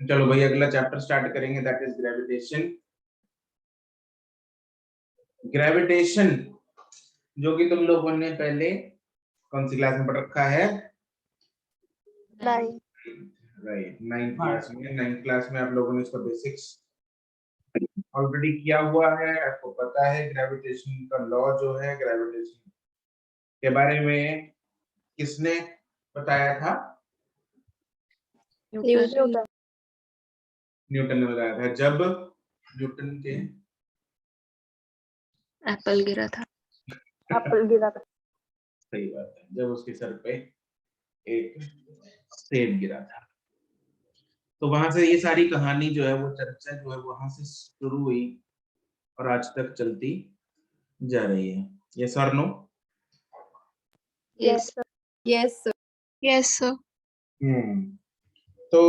चलो भाई अगला चैप्टर स्टार्ट करेंगे, दैट इज ग्रेविटेशन। ग्रेविटेशन जो कि तुम लोगों ने पहले कौन सी क्लास में पढ़ रखा है? राइट, नाइन्थ क्लास में। नाइन्थ क्लास में आप लोगों ने इसका बेसिक्स ऑलरेडी किया हुआ है। आपको पता है ग्रेविटेशन का लॉ जो है, ग्रेविटेशन के बारे में किसने बताया था? न्यूटन ने बताया था। जब न्यूटन के एप्पल गिरा था। सही बात है, जब उसके सर पे एक सेब गिरा था। तो वहां से ये सारी कहानी जो है, वो चर्चा जो है वहां से शुरू हुई और आज तक चलती जा रही है। यस और no? Yes yes yes sir. तो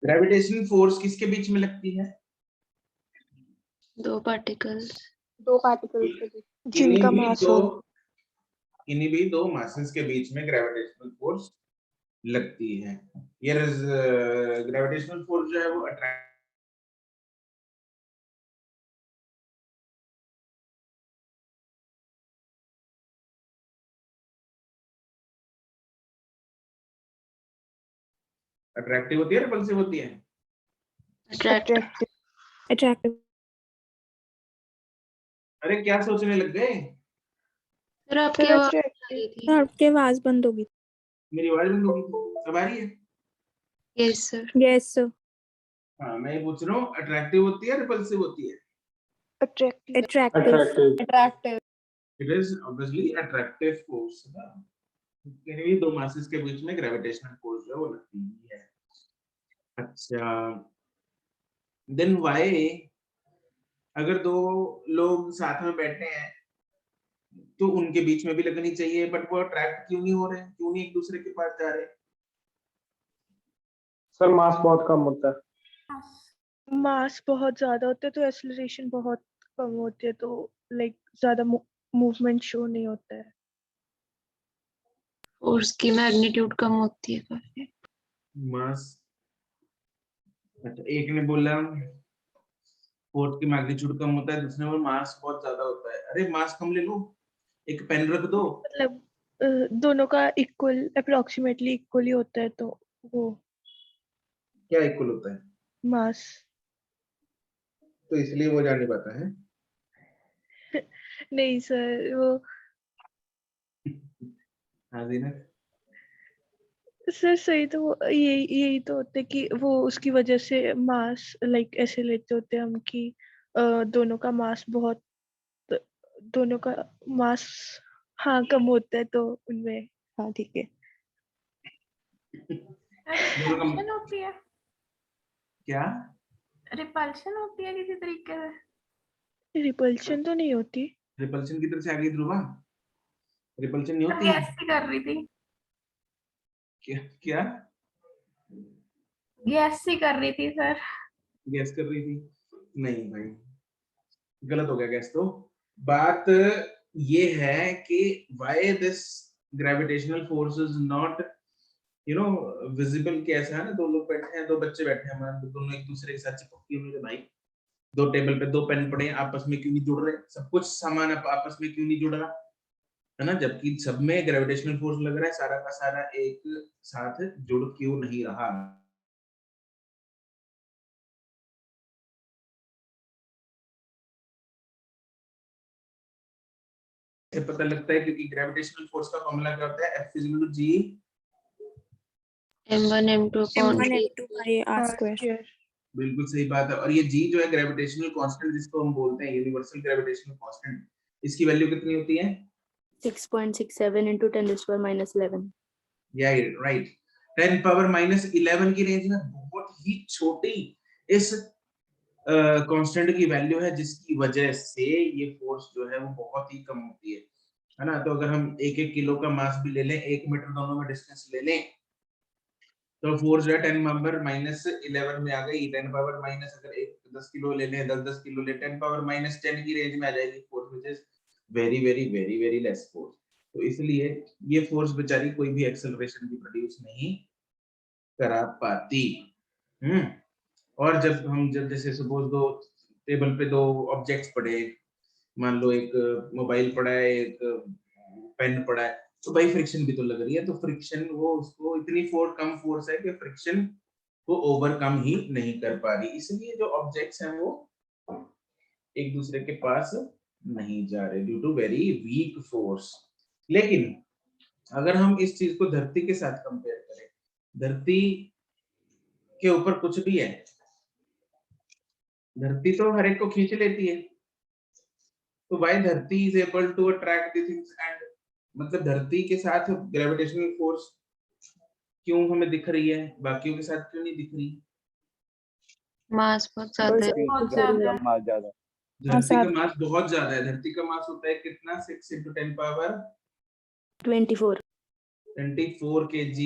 ग्रेविटेशनल फोर्स किसके बीच में लगती है? दो पार्टिकल्स जिनका मास हो, किन्हीं भी दो मासेस के बीच में ग्रेविटेशनल फोर्स लगती है। ये ग्रेविटेशनल फोर्स जो है वो अट्रैक्टिव होती है, रिपल्सिव होती है? अट्रैक्टिव। अरे क्या सोचने लग गए? सर आपकी आवाज आ रही थी। आपकी आवाज बंद होगी। मेरी आवाज बंद हो गई? अब आ रही है? Yes sir. Yes sir. हाँ, मैं पूछ रहा हूँ अट्रैक्टिव होती है, रिपल्सिव होती है? Attractive. It is obviously attractive force ना। किन्हीं भी दो मासेस के बीच में ग्रेविटेशनल फोर्स जो है वो लगती है। अच्छा, देन व्हाई अगर दो लोग साथ में बैठे हैं तो उनके बीच में भी लगनी चाहिए, बट वो अट्रैक्ट क्यों नहीं हो रहे, क्यों नहीं एक दूसरे के पास जा रहे? सर मास बहुत कम होता है। मास बहुत ज्यादा होता है तो एक्सेलरेशन बहुत कम होती है, तो लाइक ज्यादा मूवमेंट शो नहीं होता है। फोर्स की मैग्नीट्यूड कम होती है काफी। मास, अच्छा एक ने बोला फोर्स की मैग्नीट्यूड कम होता है, दूसरे में मास बहुत ज्यादा होता है। अरे मास कम ले लो, एक पेन रख दो। मतलब दोनों का इक्वल अप्रोक्सीमेटली इक्वल ही होता है, तो वो क्या इक्वल होता है? मास। तो इसलिए वो जा नहीं पाता है। नहीं सर, वो हाँ जी ना। सर सही तो यही तो होता है कि वो उसकी वजह से मास लाइक ऐसे लेते होते हैं हम कि दोनों का मास बहुत, दोनों का मास हाँ कम होता है, तो उनमें हाँ ठीक है। रिपल्शन होती है, क्या? रिपल्शन होती है किसी तरीके से? रिपल्शन तो नहीं होती। रिपल्शन की तरफ से आगे ध्रुवा, रिपल्शन नहीं होती। गैस ही कर रही थी, क्या क्या गैस ही कर रही थी सर। गैस कर रही थी? नहीं भाई, गलत हो गया गैस। तो बात ये है कि why this gravitational force is not visible. कैसा है ना, दो लोग बैठे हैं, दो बच्चे बैठे हैं, मान लो दोनों एक दूसरे के साथ चिपक के हुए भाई, दो टेबल पे दो पेन पड़े हैं, आपस में क्यों नहीं जुड़ रहे? सब कुछ सामान आपस में क्यों नहीं जुड़ रहा है ना, जबकि सब में ग्रेविटेशनल फोर्स लग रहा है, सारा का सारा एक साथ जुड़ क्यों नहीं रहा? पता लगता है क्योंकि ग्रेविटेशनल फोर्स का फॉर्मूला क्या होता है? F = G M1 M2 R²। बिल्कुल सही बात है। और ये G जो है ग्रेविटेशनल कांस्टेंट, जिसको हम बोलते हैं यूनिवर्सल ग्रेविटेशनल कांस्टेंट, इसकी वैल्यू कितनी होती है? 6.67 into 10⁻11। राइट, 10⁻11 की रेंज में बहुत ही छोटी इस कांस्टेंट की वैल्यू है, जिसकी वजह से ये फोर्स जो है वो बहुत ही कम होती है ना। तो अगर हम 1-1 किलो का मास भी ले लें, 1 मीटर दोनों में डिस्टेंस ले लें, तो फोर्स जो है 10⁻11 में आ गई। 10 पावर माइनस, अगर 10 किलो ले लें, 10 किलो ले, 10⁻10 की रेंज में आ जाएगी force, which is very very very very less force. तो इसलिए ये फोर्स बेचारी कोई भी एक्सेलरेशन भी प्रोड्यूस नहीं करा पाती। और जब जैसे सपोज दो टेबल पे दो ऑब्जेक्ट्स पड़े, मान लो एक मोबाइल पड़ा है, एक पेन पड़ा है, तो भाई फ्रिक्शन भी तो लग रही है, तो फ्रिक्शन वो उसको इतनी कम फोर्स है कि फ्रिक्शन को ओवरकम ही नहीं कर पा रही, इसलिए जो ऑब्जेक्ट्स हैं वो एक दूसरे के पास नहीं जा रहे due to very weak force. लेकिन अगर हम इस चीज को धरती के साथ कंपेयर करें, धरती के ऊपर कुछ भी है, धरती तो हर एक को खींच लेती है, तो व्हाई धरती is able to attract the things and, मतलब धरती के साथ ग्रेविटेशनल फोर्स क्यों हमें दिख रही है, बाकियों के साथ क्यों नहीं दिख रही? मास बहुत ज्यादा है। बहुत ज्यादा है। मास ज्यादा। धरती का मास बहुत ज्यादा है, धरती का मास होता है कितना, 6 × 10⁻24 kg,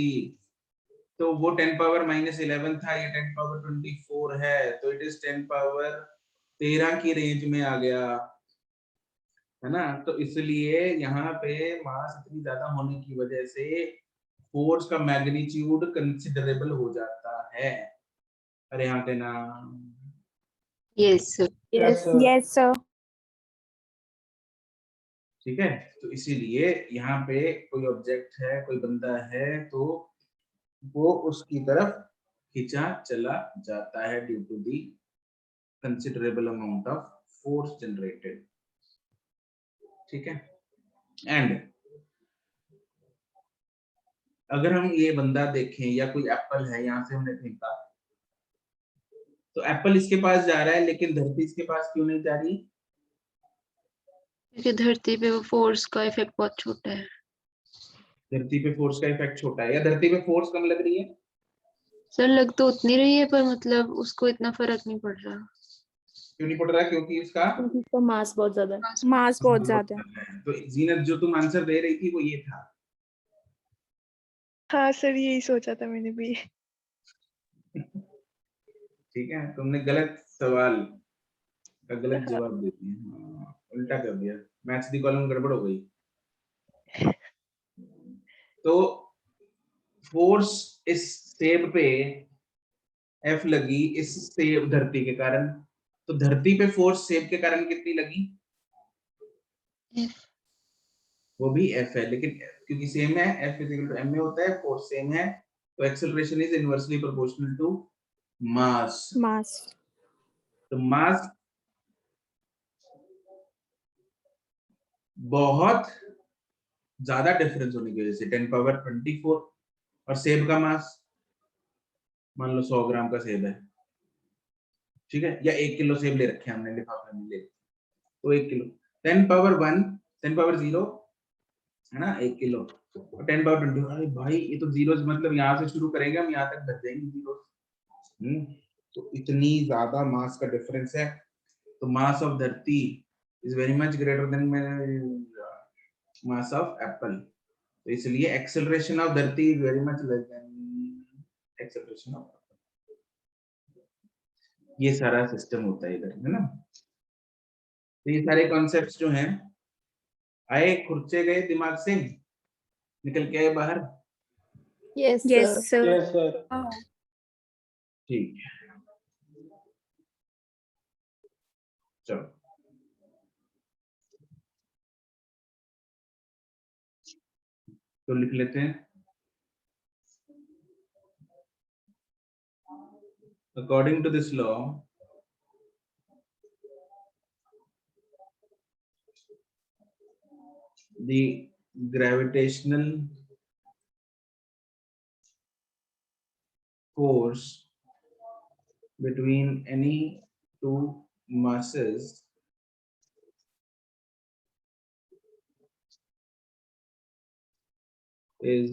तो वो 10⁻−11 था, ये 10⁻24 है, तो इट इज 10⁻13 की रेंज में आ गया, है ना। तो इसलिए यहाँ पे मास इतनी ज्यादा होने की वजह से फोर्स का मैग्नीट्यूड कंसिडरेबल हो जाता है। अरे यहाँ पे ना, यस सर। Yes sir. ठीक है, तो इसीलिए यहाँ पे कोई ऑब्जेक्ट है, कोई बंदा है, तो वो उसकी तरफ खींचा चला जाता है due to the considerable amount of force generated. ठीक है, एंड अगर हम ये बंदा देखें या कोई एप्पल है, यहाँ से हमने फेंका, तो एप्पल इसके पास जा रहा है, लेकिन धरती इसके पास क्यों नहीं जा रही? क्योंकि धरती पे वो फोर्स का इफेक्ट बहुत छोटा है। धरती पे फोर्स का इफेक्ट छोटा है, या धरती पे फोर्स कम लग रही है? सर लग तो उतनी रही है, पर मतलब उसको इतना फर्क नहीं पड़ रहा। क्यों नहीं पड़ रहा? क्योंकि उसका क्योंकि इसका मास बहुत ज्यादा है। मास बहुत ज्यादा है। है। तो जीनत जो तुम आंसर दे रही थी वो ये था। हाँ सर, यही सोचा था मैंने भी। ठीक है, तुमने गलत सवाल का गलत जवाब दे दिया, हाँ, उल्टा कर दिया, मैथ्स दी कॉलम गड़बड़ हो गई। तो फोर्स इस सेब पे एफ लगी, इस सेब धरती के कारण, तो धरती पे फोर्स सेब के कारण कितनी लगी? F। वो भी एफ है, लेकिन क्योंकि सेम है, F is equal to M में होता है, फोर्स सेम है, तो acceleration is inversely proportional to mass. तो मास बहुत ज्यादा डिफरेंस होने की वजह से 10⁻24, और सेब का मास मान लो 100 ग्राम का सेब है, ठीक है, या 1 किलो सेब ले रखे हैं हमने लिफाफे में, ले तो 1 किलो, 10⁻1 10⁻0 है ना, 1 किलो, 10⁻20, अरे भाई ये तो जीरो, मतलब यहाँ से शुरू करेंगे हम, यहाँ तक भर जाएंगे जीरो। तो इतनी ज्यादा मास का डिफरेंस है, तो मास ऑफ धरती is very much greater then mass of Apple, तो इसलिए एक्सेलरेशन ऑफ धरती is very much less than acceleration of Apple. ये सारा सिस्टम होता है इधर, है ना। तो ये सारे कॉन्सेप्ट्स जो हैं आए, खुर्चे गए दिमाग से, निकल के आए बाहर। Yes sir. Yes sir. ठीक है, चलो तो लिख लेते हैं। According to this law, the gravitational force between any two masses is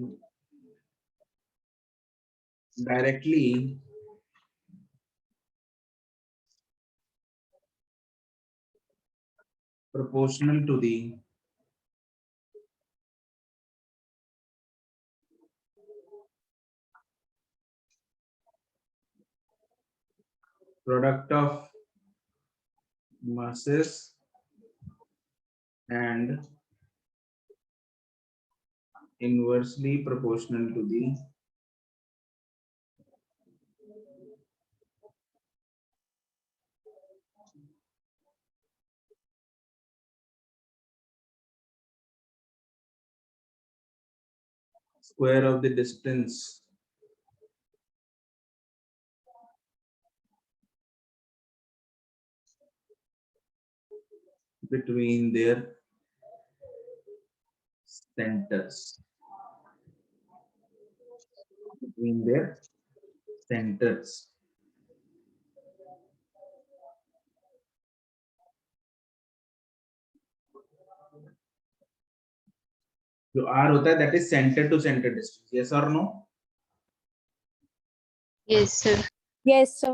directly proportional to the product of masses and inversely proportional to the Square of the distance between their centers. Between their centers. जो R होता है that is center to center distance. Yes or no? Yes, sir. Yes, sir.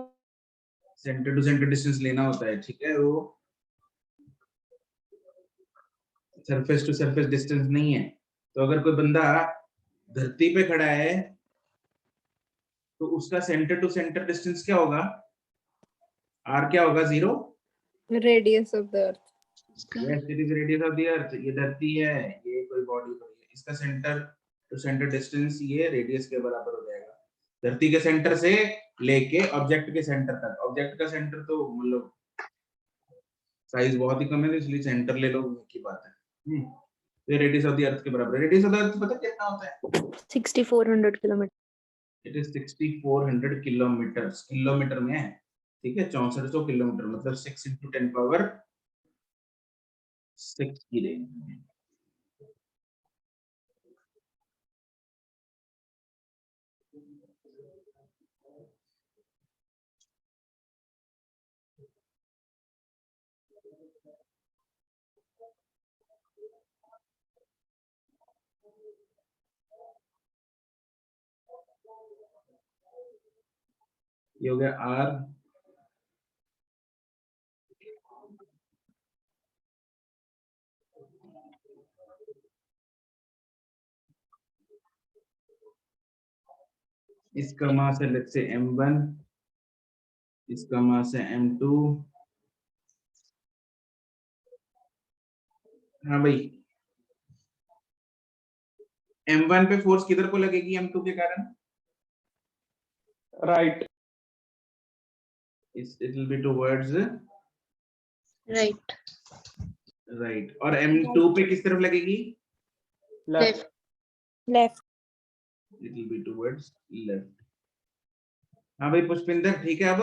Center to center distance लेना होता है, ठीक है? वो surface to surface distance नहीं है. तो अगर कोई बंदा धरती पे खड़ा है तो उसका सेंटर टू सेंटर डिस्टेंस क्या होगा? R क्या होगा? 0. Radius of the earth. Yes, it is radius of the earth. ये धरती है, ये कोई बॉडी है, इसका सेंटर टू सेंटर डिस्टेंस ये रेडियस के बराबर हो जाएगा. धरती के सेंटर से लेके ऑब्जेक्ट के सेंटर तक. ऑब्जेक्ट का सेंटर तो मतलब साइज बहुत ही कम है, तो इसलिए सेंटर ले लो की बात है. ये रेडियस ऑफ द अर्थ के बराबर है. रेडियस ऑफ द अर्थ पता कितना होता है? 6400 kilometers. It is 6400 kilometres. Kilometre में है, ठीक है? 6400 किलोमीटर मतलब 6 × 10 पावर 6 की रेंज में. ये हो गया R. इसका मास है लेट्स से m1, इसका मास है m2. हाँ भाई, m1 पे फोर्स किधर को लगेगी m2 के कारण? Right. It will be towards Right. right. और m2 पे किस तरफ लगेगी? Left. Left. It will be towards left. हाँ भाई पुष्पिंदर, ठीक है? अब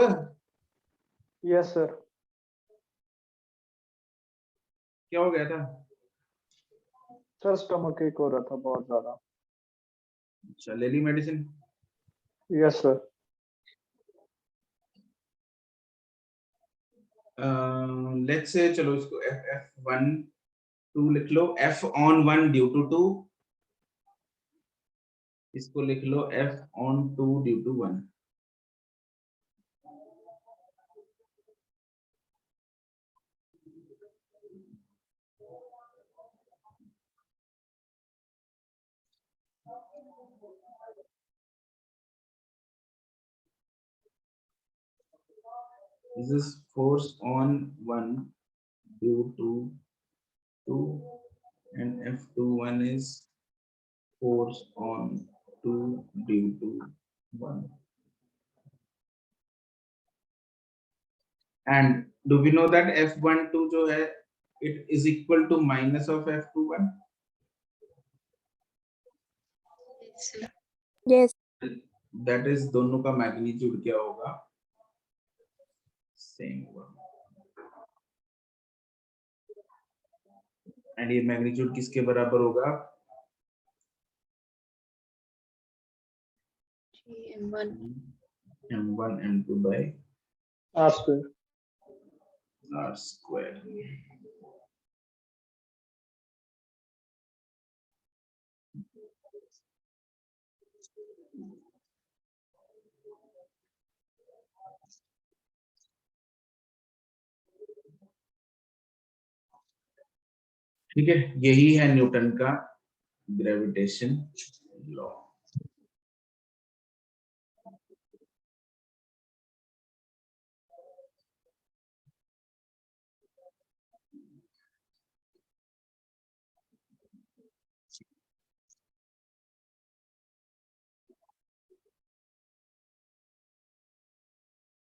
यस सर. क्या हो गया था? सर स्टमक एक हो रहा था बहुत ज्यादा. अच्छा, ले ली medicine? Yes sir. Let's say चलो इसको f1 2 लिख लो. f on 1 due to 2. इसको लिख लो f on 2 due to 1. This is force on 1 due to 2 and F21 is force on 2 due to 1. And do we know that F12 जो है it is equal to minus of F21? Yes, sir. Yes. That is दोनों का magnitude क्या होगा? Same होगा. And ये magnitude किसके बराबर होगा? M1. m1 m2 by R square. r square. ठीक है, यही है न्यूटन का gravitation law.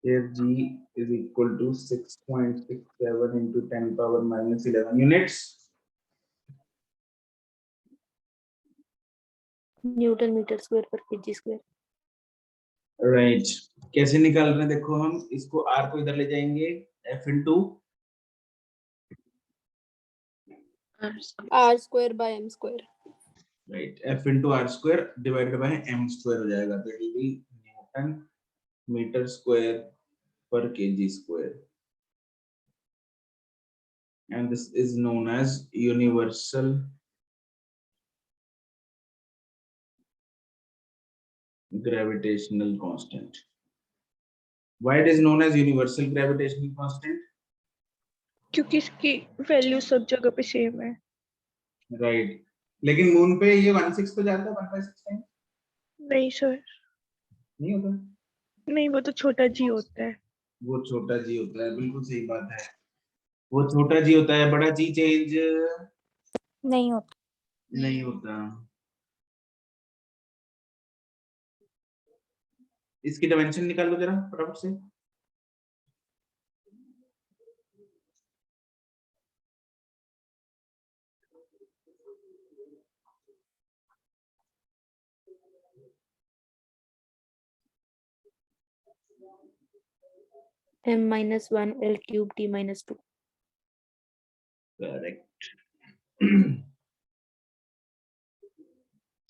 here g is equal to 6.67 into 10 power minus 11 units. Newton meter square per kg square. Right कैसे निकाल रहे हैं देखो, हम इसको r को इधर ले जाएंगे, f into R square by m square. Right f into r square divided by m square हो जाएगा, तो it will be Newton meter square per kg square, and this is known as universal gravitational constant. Why it is known as universal gravitational constant? क्योंकि इसकी value सब जगह पे same है। Right लेकिन मून पे ये 1/6 पे जाता है, 1/6 टाइम नहीं सर, नहीं होता, नहीं वो तो छोटा जी होता है। वो छोटा जी होता है, बिल्कुल सही बात है, वो छोटा जी होता है, बड़ा जी चेंज नहीं होता. नहीं होता। इसकी डायमेंशन निकाल लो जरा फटाफट से। m minus 1 L cube t minus 2. Correct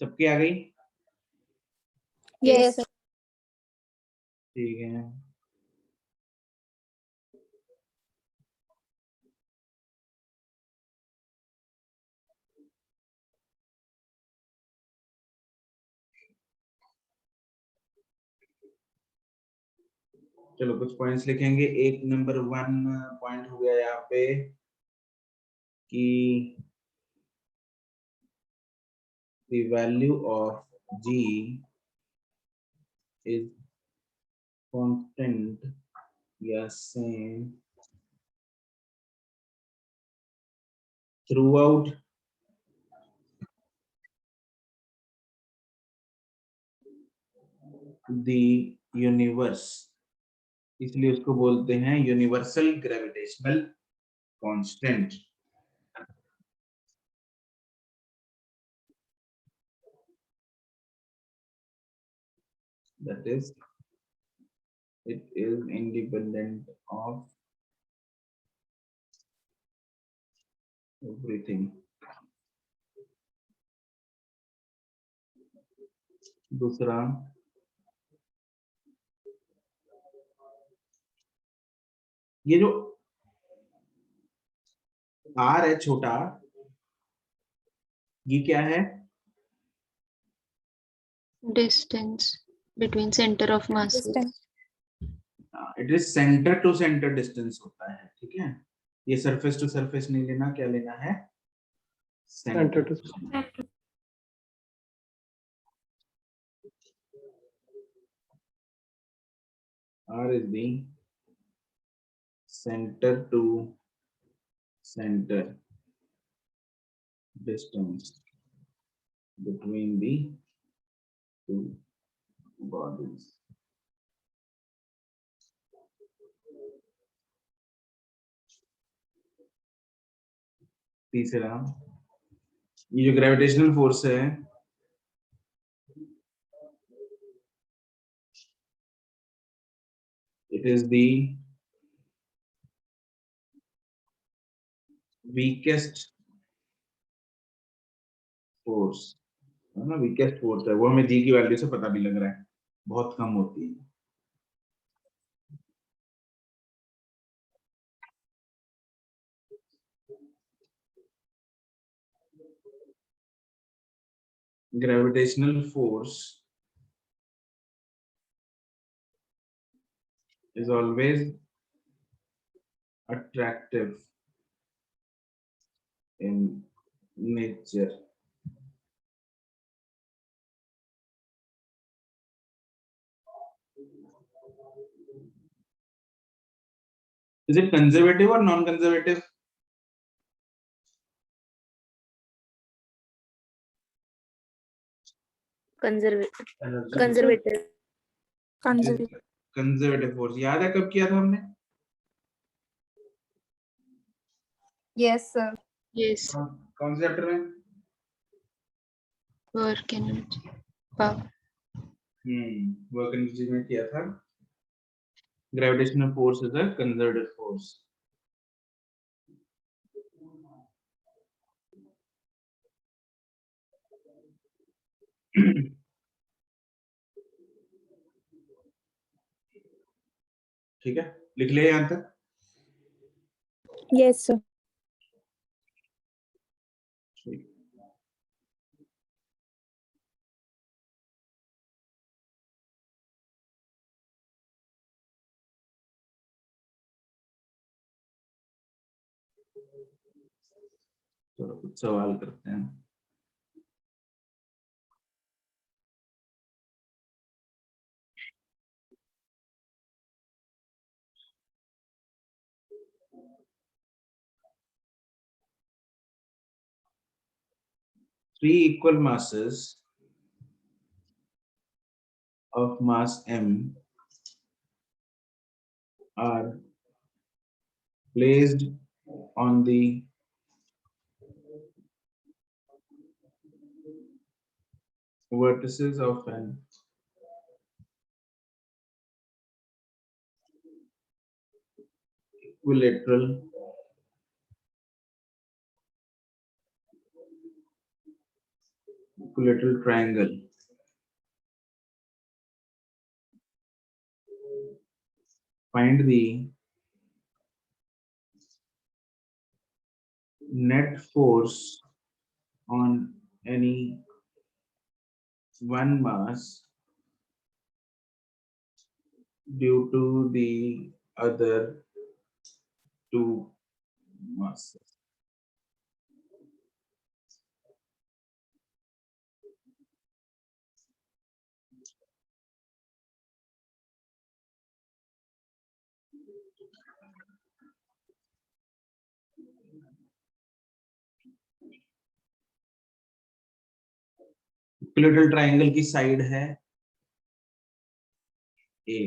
सबकी आ गई, Yes. ठीक है। चलो कुछ पॉइंट्स लिखेंगे। एक नंबर 1 पॉइंट हो गया यहाँ पे कि the value of g is constant या same throughout the universe, इसलिए उसको बोलते हैं universal gravitational constant. That is, it is independent of everything. दूसरा, ये जो r है छोटा, ये क्या है? distance between center of mass. Distance. It is centre to centre distance होता है, ठीक है। ये सरफेस टू सरफेस नहीं लेना, क्या लेना है? Center to r is the center to center distance between the two bodies. तीसरा, ये जो ग्रेविटेशनल फोर्स है, it is the weakest force, है ना, वीकेस्ट फोर्स है वो, हमें जी की वैल्यू से पता भी लग रहा है, बहुत कम होती है। Gravitational force is always attractive in nature. Is it conservative or non-conservative? Conservative. Energy. Conservative. Conservative. Conservative force याद है कब किया था हमने? Yes sir. यस, कौन से चैप्टर में? Work energy power. Work energy में किया था। Gravitational force is a conservative force. ठीक है, लिख लिया यहाँ तक? Yes, sir. ठीक। चलो कुछ सवाल करते हैं। Three equal masses of mass m are placed on the vertices of an equilateral triangle. Find the net force on any one mass due to the other two masses. Equilateral triangle की side है ए।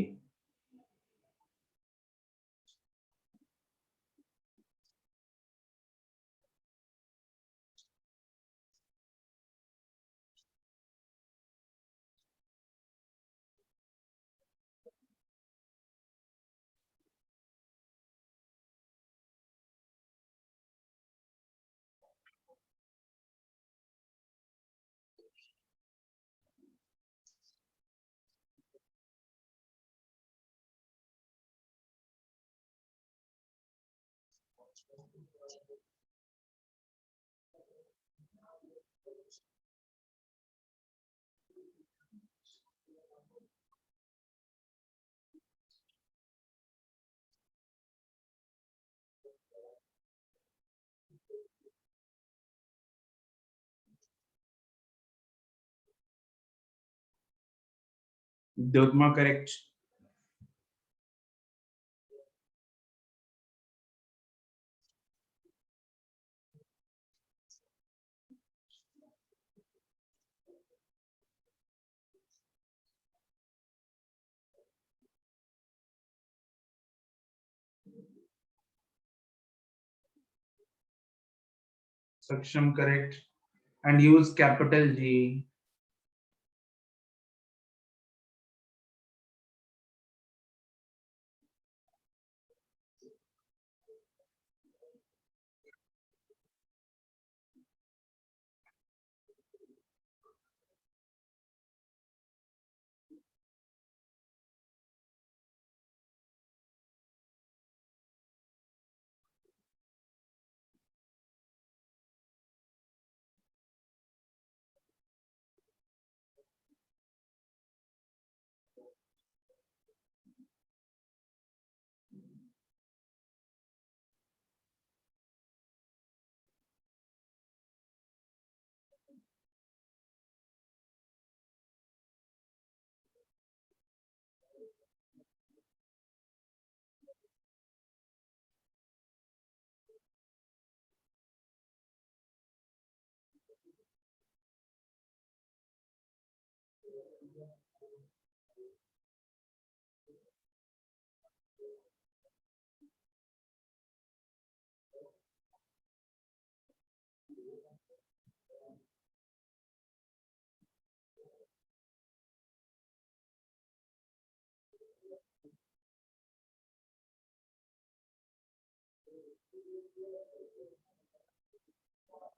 Dogma correct. Saksham correct. And use capital G.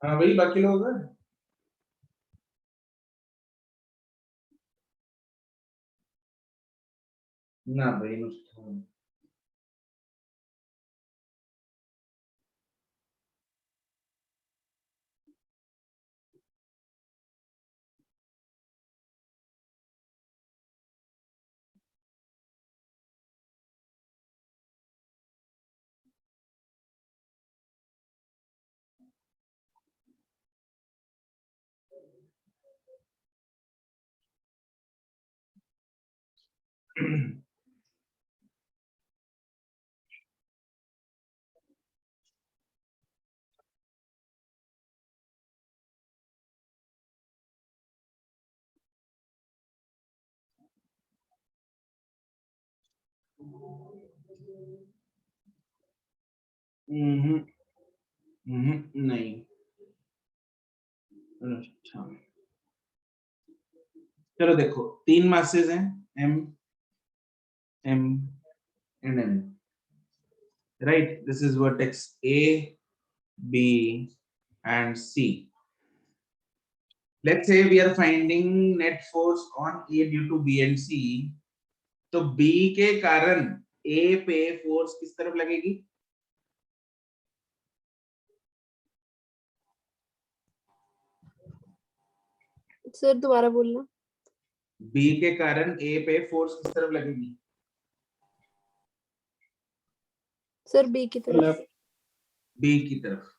हाँ भाई, बाकी लोग हैं? ना भाई, नुस्खा हम्म, नहीं। अच्छा, चलो देखो, 3 मासेस हैं, M M and N, right? This is vertex A, B and C. Let's say we are finding net force on A due to B and C. तो B के कारण A पे फोर्स किस तरफ लगेगी? सर दोबारा बोलना। B के कारण A पे फोर्स किस तरफ लगेगी? सर बी की तरफ। लेफ्ट। B की तरफ.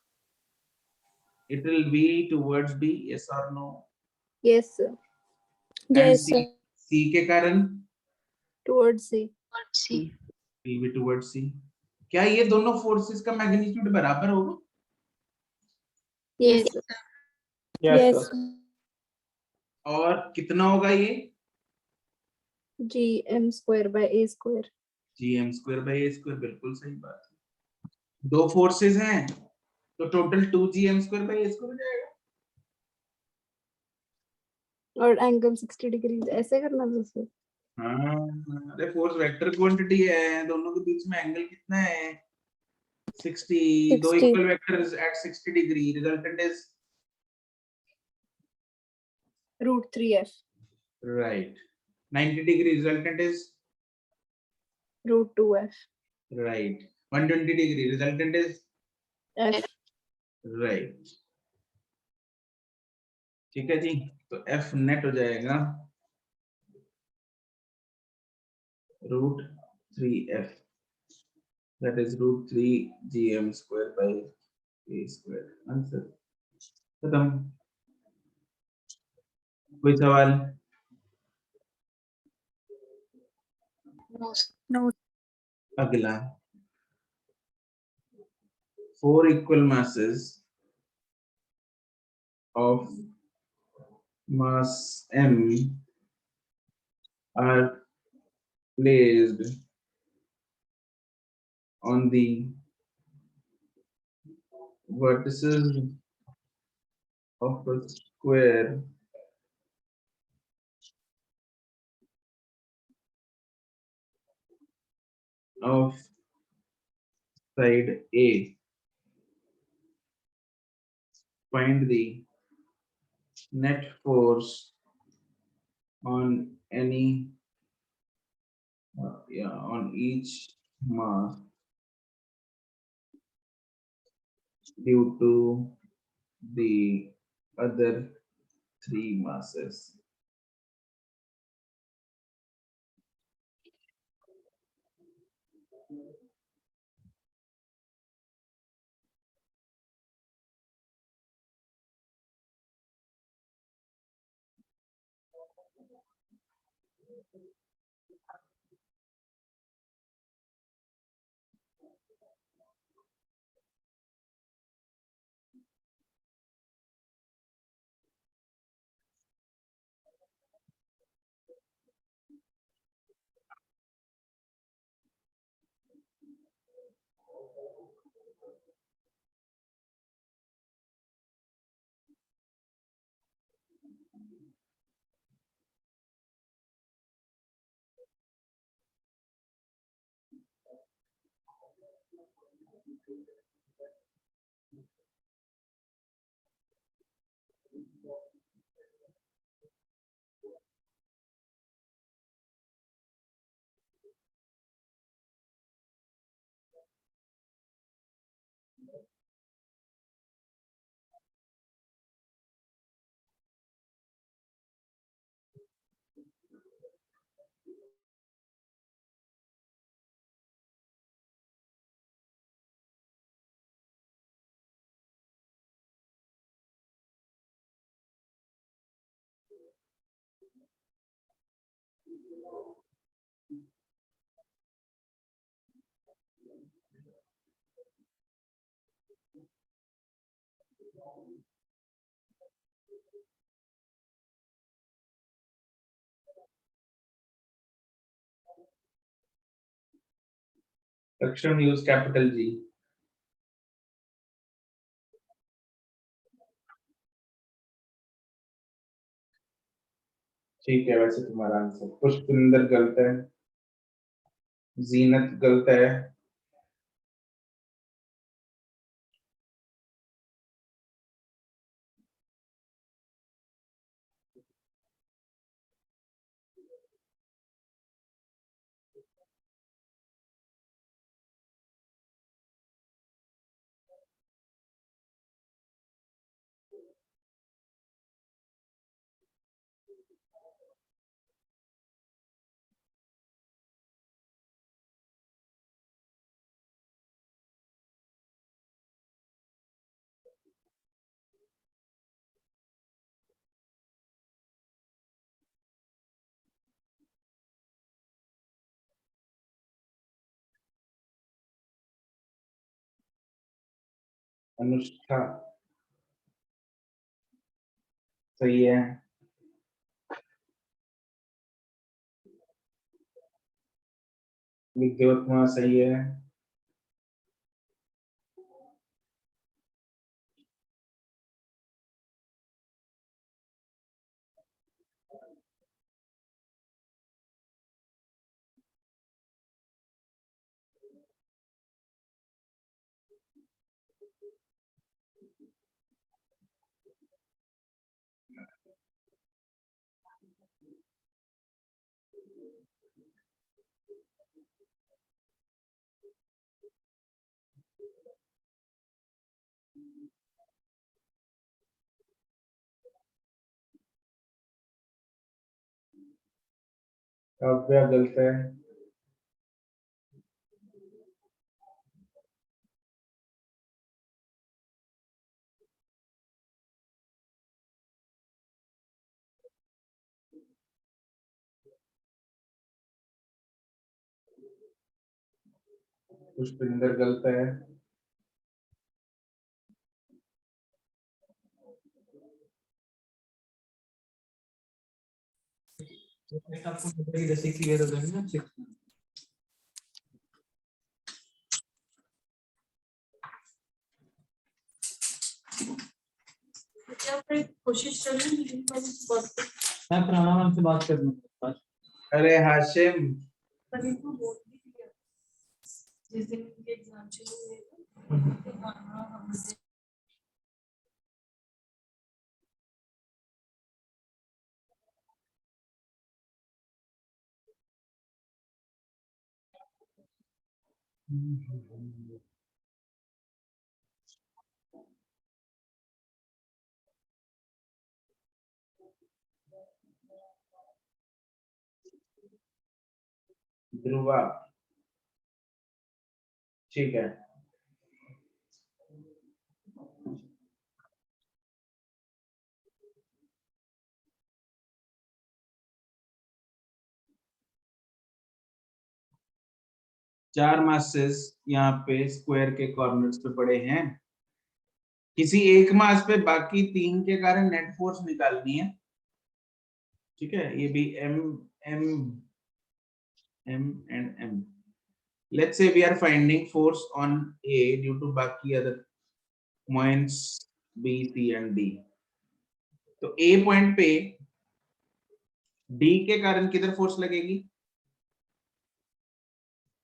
It will be towards B, yes or no? Yes sir. And yes C, sir. C के कारण towards C. will be towards C. क्या ये दोनों फोर्सेस का मैग्नीट्यूड बराबर होगा? Yes Yes. Yes yes sir. और कितना होगा ये? G M square by a square. gm square by a square, बिल्कुल सही बात है. दो फोर्सेस हैं तो total 2gm square by a square हो जाएगा. और एंगल 60 डिग्री ऐसे करना था सर। हाँ, अरे फोर्स वेक्टर क्वांटिटी है, दोनों के बीच में एंगल कितना है? 60. दो 60. Equal vectors at 60 degree, resultant is √3f। right. 90 degree, resultant is √2f। right. 120 degree, resultant is f। right. ठीक है जी, तो F नेट हो जाएगा √3f, that is √3 gm square by a square. Answer खत्म. कोई सवाल? No. अगला, 4 equal masses of mass m are placed on the vertices of a square of side A. Find the net force on any on each mass due to the other 3 masses. Action use capital G. ठीक है, वैसे तुम्हारा answer. Pushpinder गलत है, जीनत गलत है, अनुष्ठा सही है, विद्योत्मा सही है, काव्या गलत है, पुष्पिंदर गलत है, आपको जैसे क्लियर हो जाएंगे ना 6 कोशिश करूंगी मैं प्राणा मैम से बात कर लूंगा। अरे हाशिम जिस दिन उनके एग्जाम शुरू हुए ध्रुवा ठीक है, चार मासेस यहाँ पे स्क्वायर के कॉर्नर्स पे पड़े हैं, किसी एक मास पे बाकी तीन के कारण नेट फोर्स निकालनी है। ठीक है, ये भी m m m and m. Let's say we are finding force on A due to बाकी other points B, C and D. तो A पॉइंट पे D के कारण किधर फोर्स लगेगी?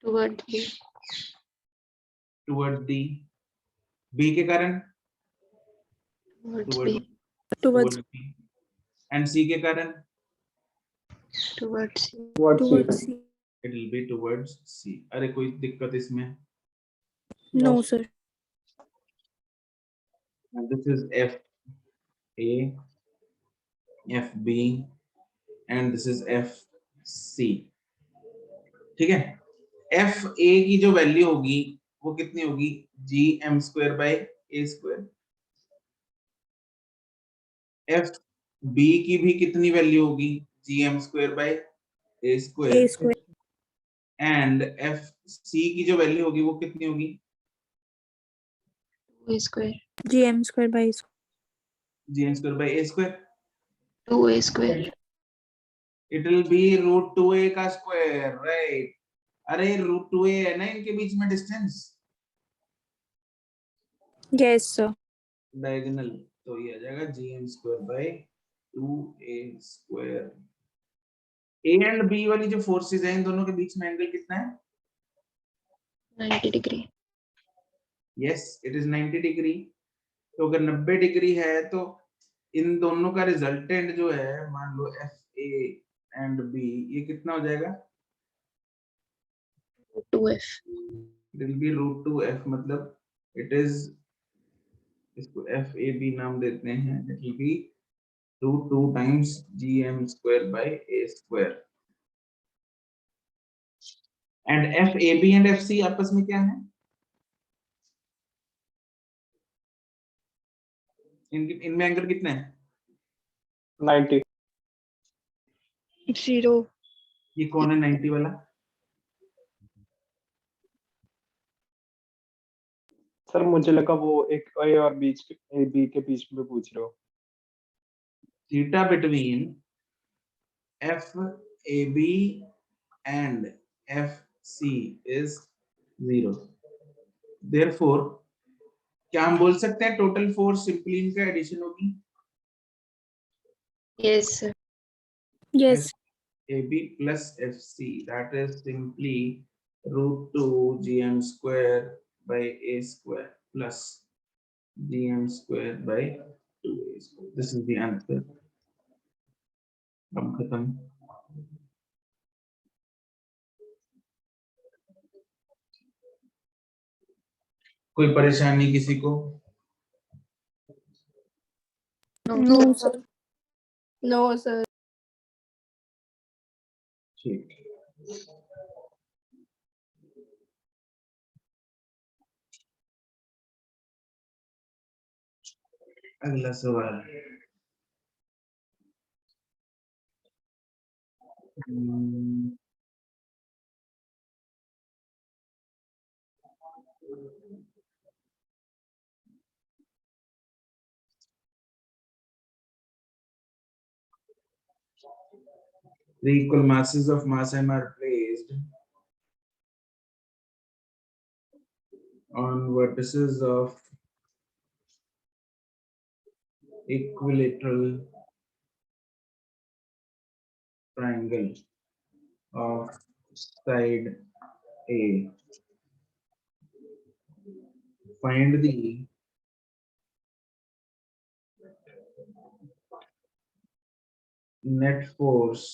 Toward B, towards D. B के कारण towards B, towards B. And C के कारण towards towards C. it will be towards C. अरे कोई दिक्कत इसमें? No sir. And this is F A, F B, and this is F C. ठीक है, F A की जो वैल्यू होगी वो कितनी होगी? G m square by A square. F B की भी कितनी वैल्यू होगी? G m square by a square square. And F C की जो वैल्यू होगी वो कितनी होगी? 2a square. GM square by square. G N square by a square. 2a square. It will be root 2a का square, right? अरे root 2a है ना इनके बीच में डिस्टेंस, Yes, sir. डायगोनल, तो ये आ जाएगा G N square by 2a square. A and B वाली जो फोर्सेस हैं इन दोनों के बीच में एंगल कितना है? 90 degree. Yes, it is 90 degree. तो अगर 90 डिग्री है तो इन दोनों का रिजल्टेंट जो है, मान लो एफ ए एंड बी, ये कितना हो जाएगा? 2f. It will be root 2f, मतलब इट इज, इसको एफ ए बी नाम देते हैं, it will be root 2 times G M square by a square. And F A B and F C आपस में क्या है? इनमें एंगल कितना है? 90. 0. ये कौन है 90 वाला? सर मुझे लगा वो एक ए और बी के बीच में पूछ रहे हो. Theta between F A B and F C is 0. Therefore क्या हम बोल सकते हैं टोटल फोर्स सिंपली इनका एडिशन होगी? Yes, sir. Yes. AB plus FC, that is simply root 2 GM square by A square plus GM square by 2A square. This is the answer. अब खत्म. कोई परेशानी किसी को? No, No, sir. sir. No, sir. ठीक. अगला सवाल. The equal masses of mass m are placed on vertices of equilateral triangle of side A. Find the net force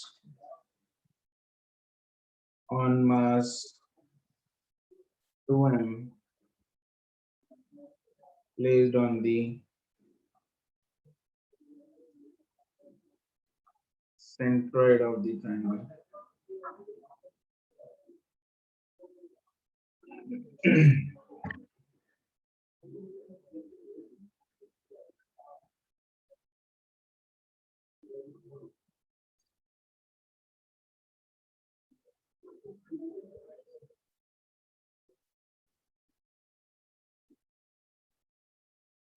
on mass 2m placed on the centroid of the triangle.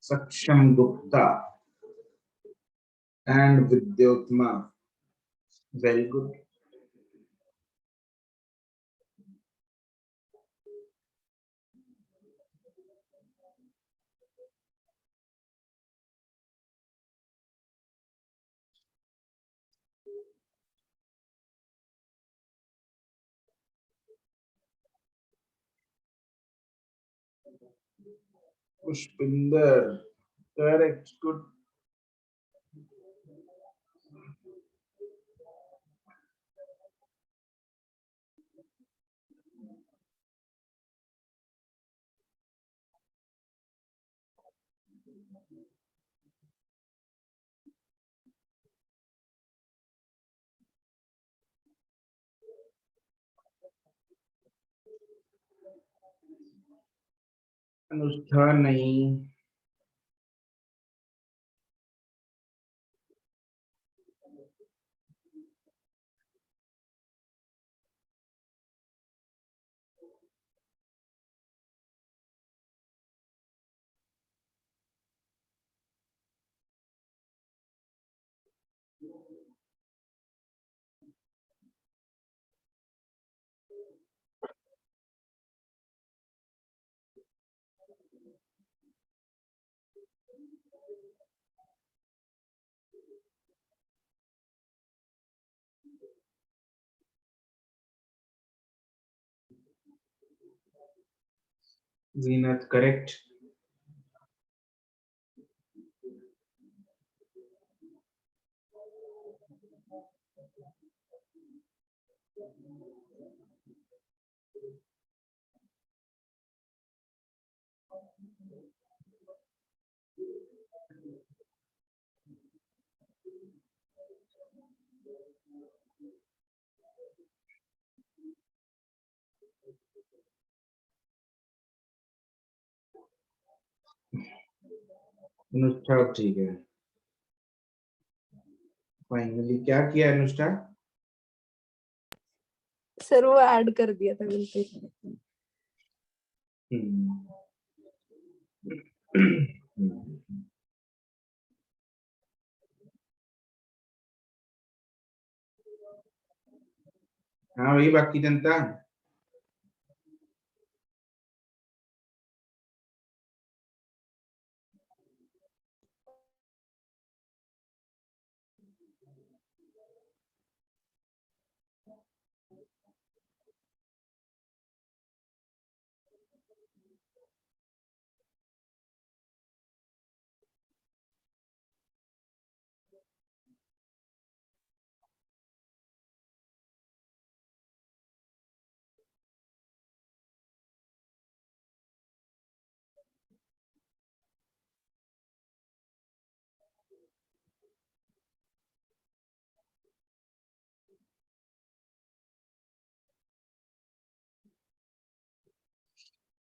Saksham Gupta and Vidyotma. Very good. Pushpinder, correct, good. अनुष्ठा नहीं. Zenith, correct. अनुष्ठा ठीक है। Finally क्या किया अनुष्ठा? Sir वो add कर दिया था बिल्कुल। हाँ वही बाकी जनता।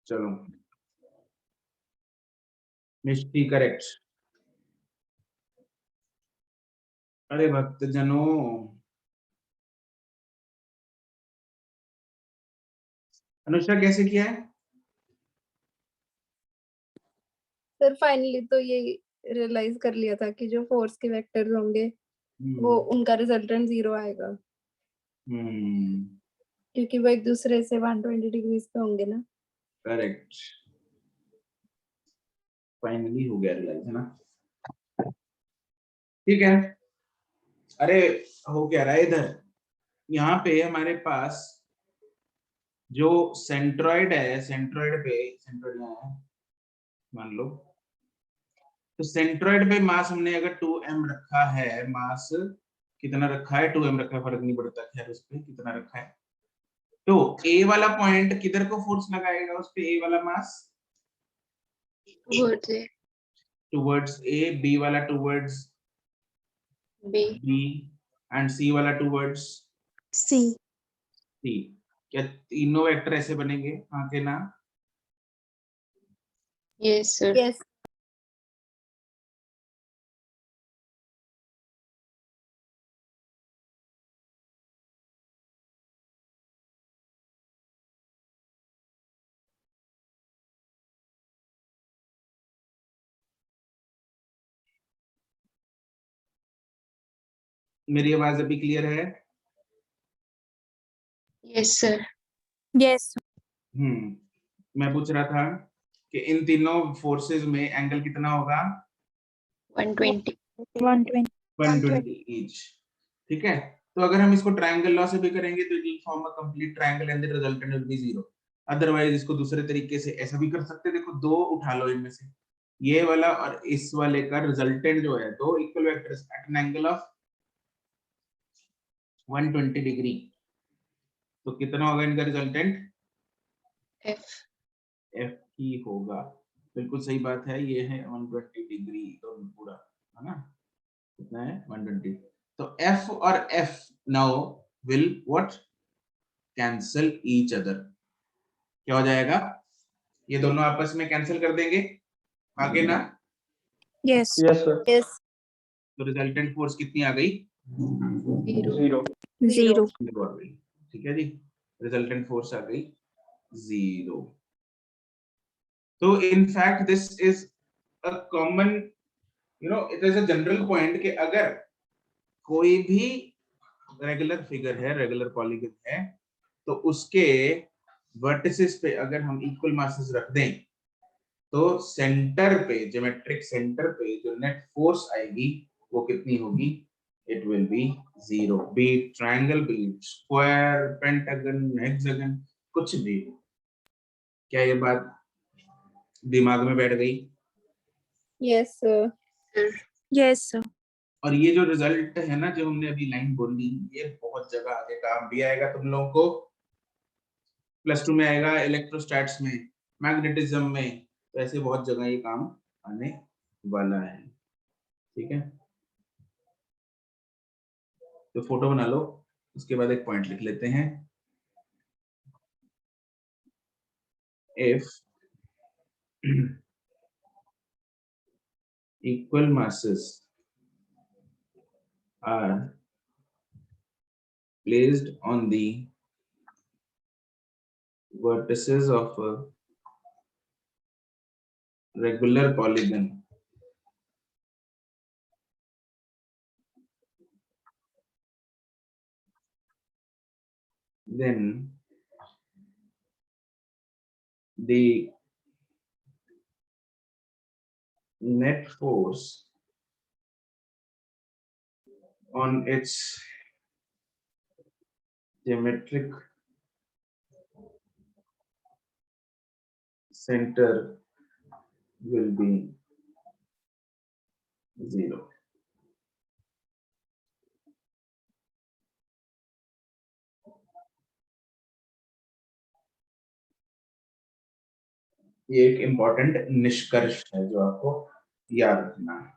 चलो मिष्टी करेक्ट। अरे भक्त जनों, अनुष्ठा कैसे किया है? सर फाइनली तो ये रियलाइज कर लिया था कि जो फोर्स के वेक्टर्स होंगे वो उनका रिजल्टेंट 0 आएगा, क्योंकि वो एक दूसरे से 120 डिग्रीज पे होंगे ना। करेक्ट, फाइनली हो गया रियलाइज, है ना? ठीक है। अरे हो क्या रहा है इधर, यहाँ पे हमारे पास जो सेंट्रॉइड है, सेंट्रॉइड पे, सेंट्रॉइड यहाँ है मान लो, तो सेंट्रॉइड पे मास हमने अगर 2m रखा है, मास कितना रखा है, 2m रखा है, फर्क नहीं पड़ता खैर उस पे कितना रखा है, तो A वाला पॉइंट किधर को फोर्स लगाएगा, उस पे A वाला मास टुवर्ड्स A, B वाला टुवर्ड्स B एंड C वाला टुवर्ड्स C। क्या तीनों वेक्टर ऐसे बनेंगे? हाँ के ना? Yes sir. यस मेरी आवाज अभी क्लियर है? Yes sir. यस मैं पूछ रहा था कि इन तीनों फोर्सेस में एंगल कितना होगा? 120। 120 ईच। ठीक है, तो अगर हम इसको ट्रायंगल लॉ से भी करेंगे तो it will form a complete triangle and the resultant will be 0। Otherwise इसको दूसरे तरीके से ऐसा भी कर सकते हैं, देखो दो उठा लो इनमें से, ये वाला और इस वाले का रिजल्टेंट जो है, दो equal vectors at an angle of 120 degree, तो कितना होगा इनका रिजल्टेंट? F। एफ ही होगा। बिल्कुल सही बात है, ये है 120 डिग्री तो पूरा, है ना? कितना है? 120। तो F और F now will what? Cancel each other. क्या हो जाएगा? ये दोनों आपस में कैंसिल कर देंगे, आगे ना? यस। Yes sir. यस तो रिजल्टेंट फोर्स कितनी आ गई? 0। 0। आ गई। ठीक है जी, रिजल्टेंट फोर्स आ गई 0। तो in fact this is a common, you know, it is a general point कि अगर कोई भी रेगुलर फिगर है, रेगुलर पॉलीगन है, तो उसके वर्टिसेस पे अगर हम इक्वल मासेस रख दें तो सेंटर पे, ज्योमेट्रिक सेंटर पे जो नेट फोर्स आएगी वो कितनी होगी? It will be 0, be triangle, be square, pentagon, hexagon, कुछ भी। क्या ये बात दिमाग में बैठ गई? Yes, sir. Yes sir. और ये जो रिजल्ट है ना, जो हमने अभी लाइन बोली, ये बहुत जगह आगे काम भी आएगा तुम लोगों को। +2 में आएगा, इलेक्ट्रोस्टैट्स में, मैग्नेटिज्म में, तो ऐसे बहुत जगह ये काम आने वाला है। ठीक है, तो फोटो बना लो, उसके बाद एक पॉइंट लिख लेते हैं। If equal masses are placed on the vertices of a regular polygon, then the net force on its geometric center will be 0. ये एक इम्पोर्टेंट निष्कर्ष है जो आपको याद रखना है।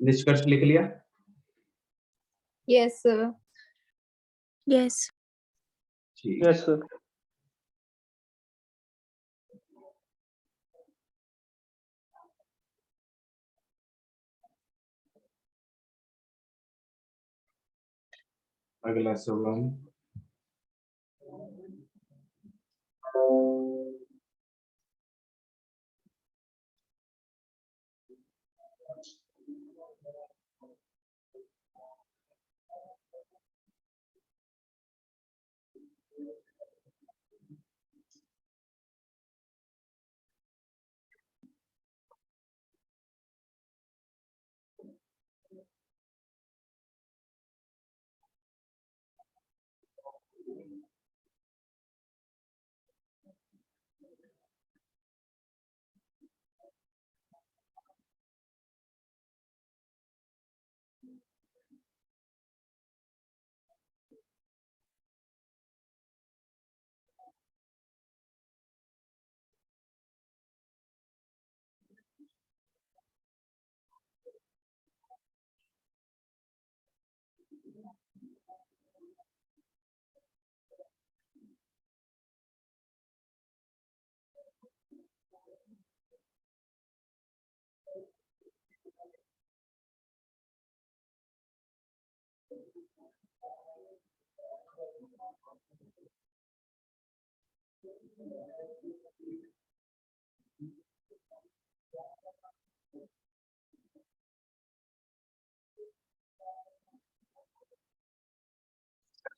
निष्कर्ष लिख लिया? Yes, sir. यस। ठीक है। Yes sir. अगला सवाल।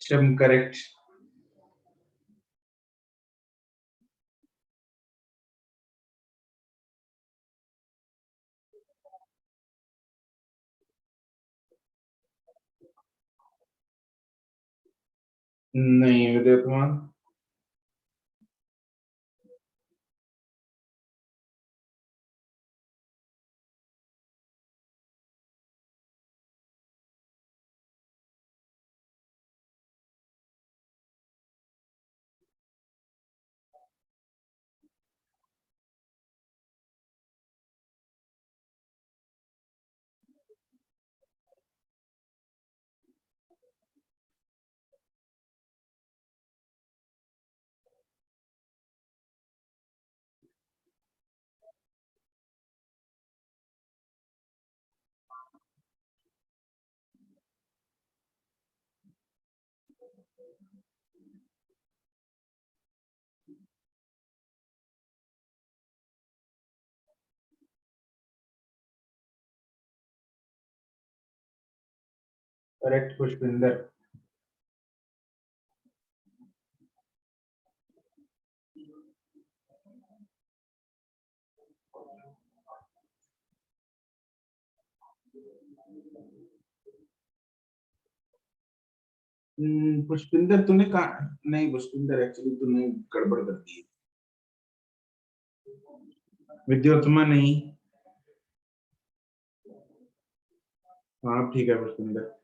सक्षम करेक्ट। नहीं विद्युतमान। करेक्ट पुष्पिंदर। पुष्पिंदर तूने कहा नहीं, पुष्पिंदर एक्चुअली तूने गड़बड़ कर दी है। विद्योत्मा नहीं। हाँ ठीक है पुष्पिंदर।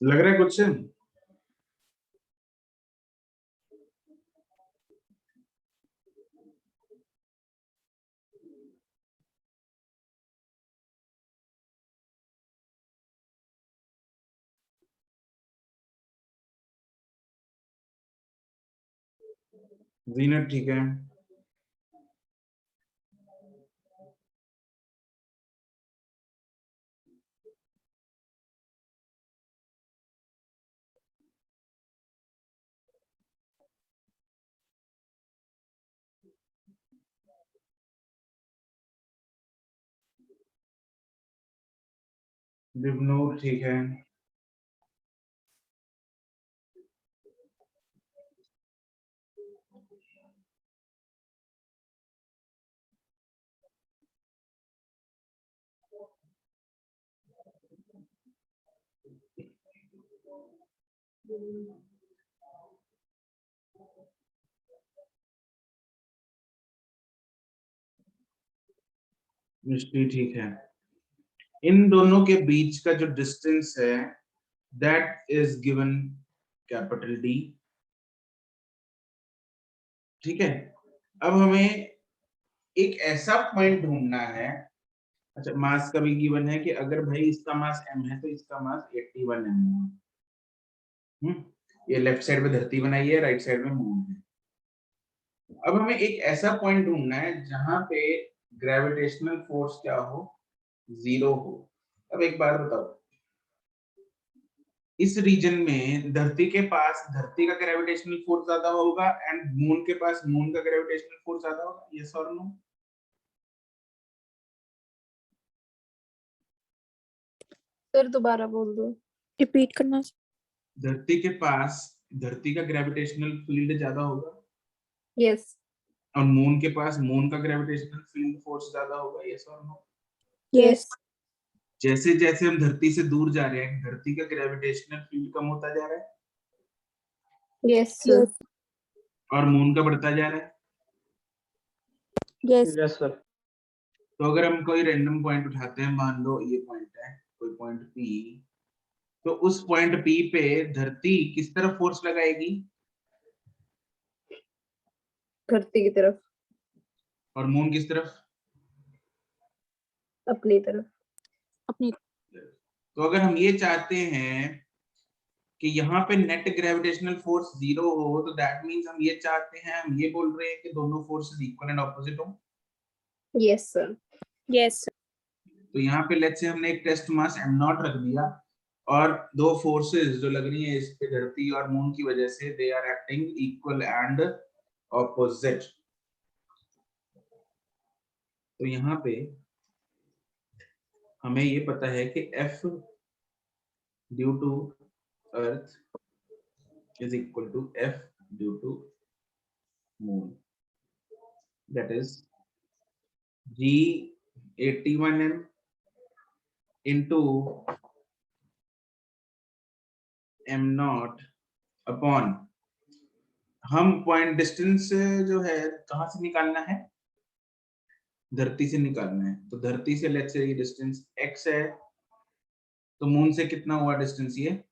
लग रहा है कुछ। जीनत ठीक है। दिवनूर ठीक है। मिष्टी ठीक है। इन दोनों के बीच का जो डिस्टेंस है that is given capital D. ठीक है, अब हमें एक ऐसा पॉइंट ढूंढना है। अच्छा, मास का भी गिवन है कि अगर भाई इसका मास m है तो इसका मास 81 m है। ये लेफ्ट साइड में धरती बनाई है, राइट साइड में मून है। अब हमें एक ऐसा पॉइंट ढूंढना है जहां पे ग्रेविटेशनल फोर्स क्या हो, 0 हो। अब एक बात बताओ, इस रीजन में धरती के पास धरती का ग्रेविटेशनल फोर्स ज्यादा होगा एंड मून के पास मून का ग्रेविटेशनल फोर्स ज्यादा होगा, यस और नो? सर दोबारा बोल दो। रिपीट करना। धरती के पास धरती का ग्रेविटेशनल फील्ड ज्यादा होगा यस। और मून के पास मून का ग्रेविटेशनल फील्ड फोर्स ज्यादा होगा, यस और नो? यस। जैसे जैसे हम धरती से दूर जा रहे हैं धरती का ग्रेविटेशनल फील्ड कम होता जा रहा है यस सर। और मून का बढ़ता जा रहा है। यस। Yes sir. तो अगर हम कोई रैंडम पॉइंट उठाते हैं, मान लो ये पॉइंट है कोई पॉइंट P, तो उस पॉइंट P पे धरती किस तरफ फोर्स लगाएगी? धरती की तरफ। और मून किस तरफ? अपनी तरफ। अपनी। तो अगर हम ये चाहते हैं कि यहाँ पे नेट ग्रेविटेशनल फोर्स 0 हो, तो दैट मींस हम ये चाहते हैं, हम ये बोल रहे हैं कि दोनों फोर्सेस इक्वल एंड ऑपोजिट हो। Yes sir. यस। तो यहाँ पे लेट्स से हमने एक टेस्ट मास m0 रख दिया और दो फोर्सेस जो लग रही है इस पे धरती और मून की वजह से, they are acting equal and opposite. तो यहाँ पे हमें ये पता है कि F due to earth is equal to F due to moon, that is G81m into m0 upon, हम पॉइंट डिस्टेंस जो है कहां से निकालना है? धरती से निकालना है। तो धरती से लेट्स से ये डिस्टेंस x है, तो मून से कितना हुआ डिस्टेंस? ये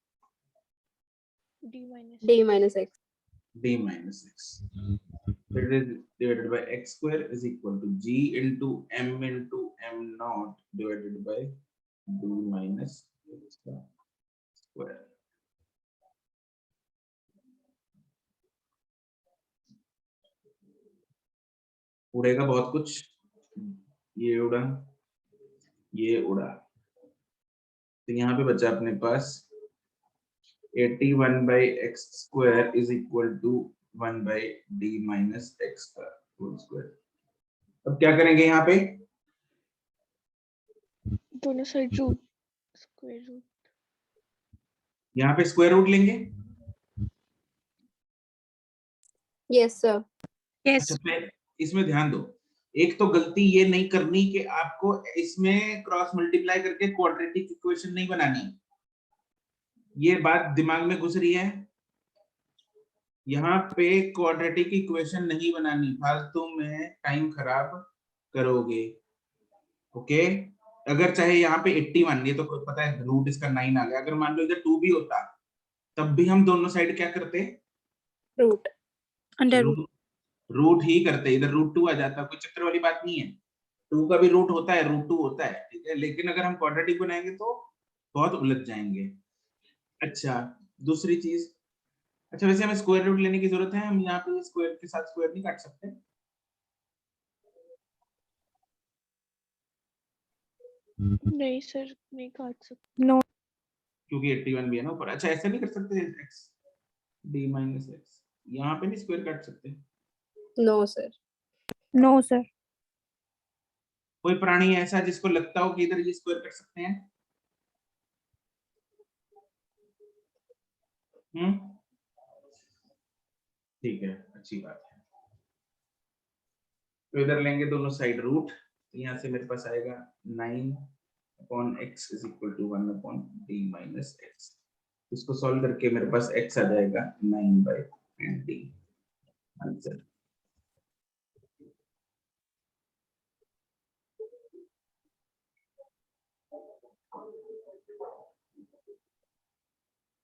D minus D minus X. D minus X. That is divided by X square is equal to G into M naught divided by D minus X square. उड़ेगा बहुत कुछ, ये उड़ा, ये उड़ा, तो यहाँ पे बचा अपने पास 81 by x square is equal to 1 by d minus x whole square. अब क्या करेंगे यहाँ पे? दोनों साइड रूट, स्क्वायर रूट। यहाँ पे स्क्वायर रूट लेंगे। Yes, sir. अच्छा, फिर इसमें ध्यान दो, एक तो गलती ये नहीं करनी कि आपको इसमें क्रॉस मल्टीप्लाई करके क्वाड्रेटिक इक्वेशन नहीं बनानी, ये बात दिमाग में घुस रही है। यहाँ पे क्वाड्रेटिक इक्वेशन नहीं बनानी, फालतू में टाइम खराब करोगे। ओके, अगर चाहे यहाँ पे 81, ये तो पता है रूट इसका 9 आ गया, अगर मान लो इधर 2 भी होता तब भी हम दोनों साइड क्या करते? Root. अंडर रूट ही करते, इधर √2 आ जाता, कोई चक्कर वाली बात नहीं है। 2 का भी रूट होता है, √2 होता है, ठीक है, लेकिन अगर हम क्वाड्रेटिक बनाएंगे तो बहुत उलझ जाएंगे। अच्छा, दूसरी चीज, अच्छा वैसे हमें स्क्वायर रूट लेने की जरूरत है, हम यहाँ पे स्क्वायर के साथ स्क्वायर नहीं काट सकते? नहीं सर, नहीं काट सकते। नो क्योंकि 81 भी है ना ऊपर। अच्छा, ऐसा नहीं कर सकते x d minus x, यहाँ पे नहीं स्क्वायर काट सकते? No, sir. नो सर कोई प्राणी ऐसा जिसको लगता हो कि इधर ये स्क्वायर कर सकते हैं? ठीक है, अच्छी बात है। तो इधर लेंगे दोनों साइड रूट, तो यहाँ से मेरे पास आएगा 9/x is equal to 1/d minus x। इसको सॉल्व करके मेरे पास x आ जाएगा 9/d आंसर।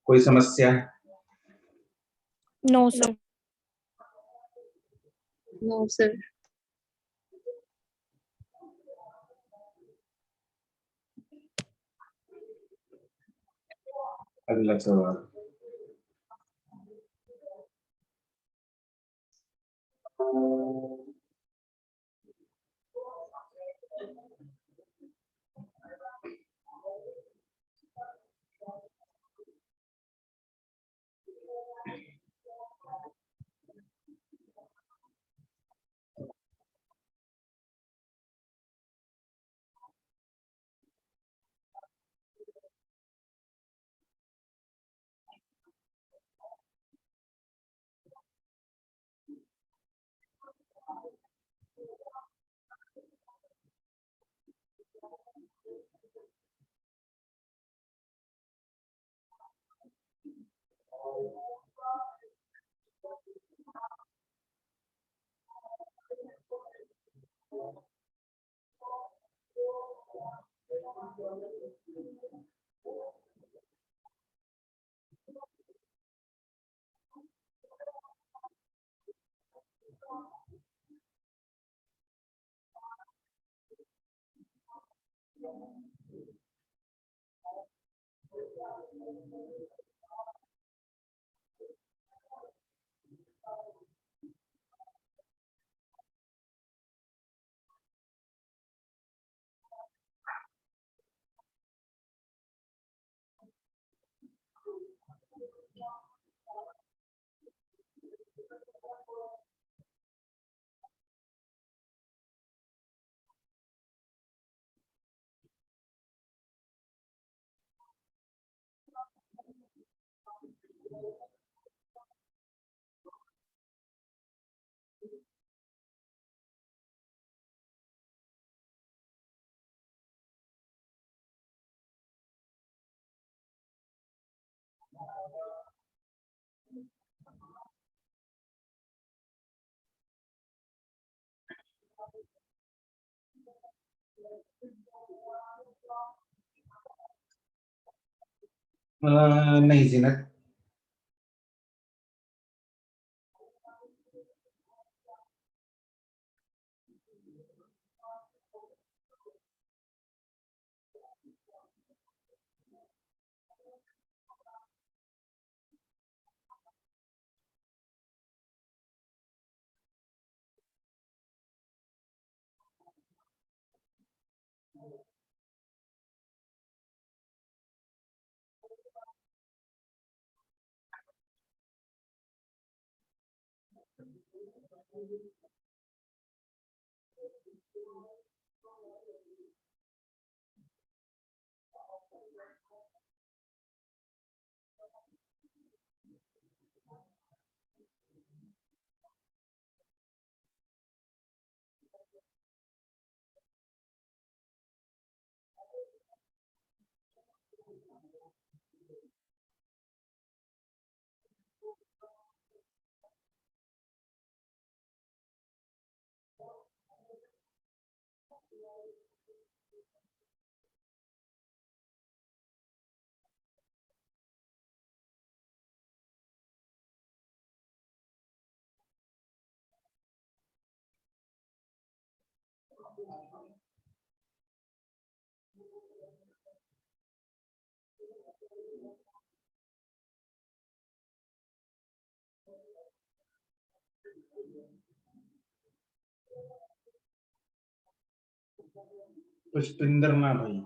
कोई समस्या? No sir No, sir. अगला सवाल। नहीं जीनत, पुष्पिंदर ना भाई,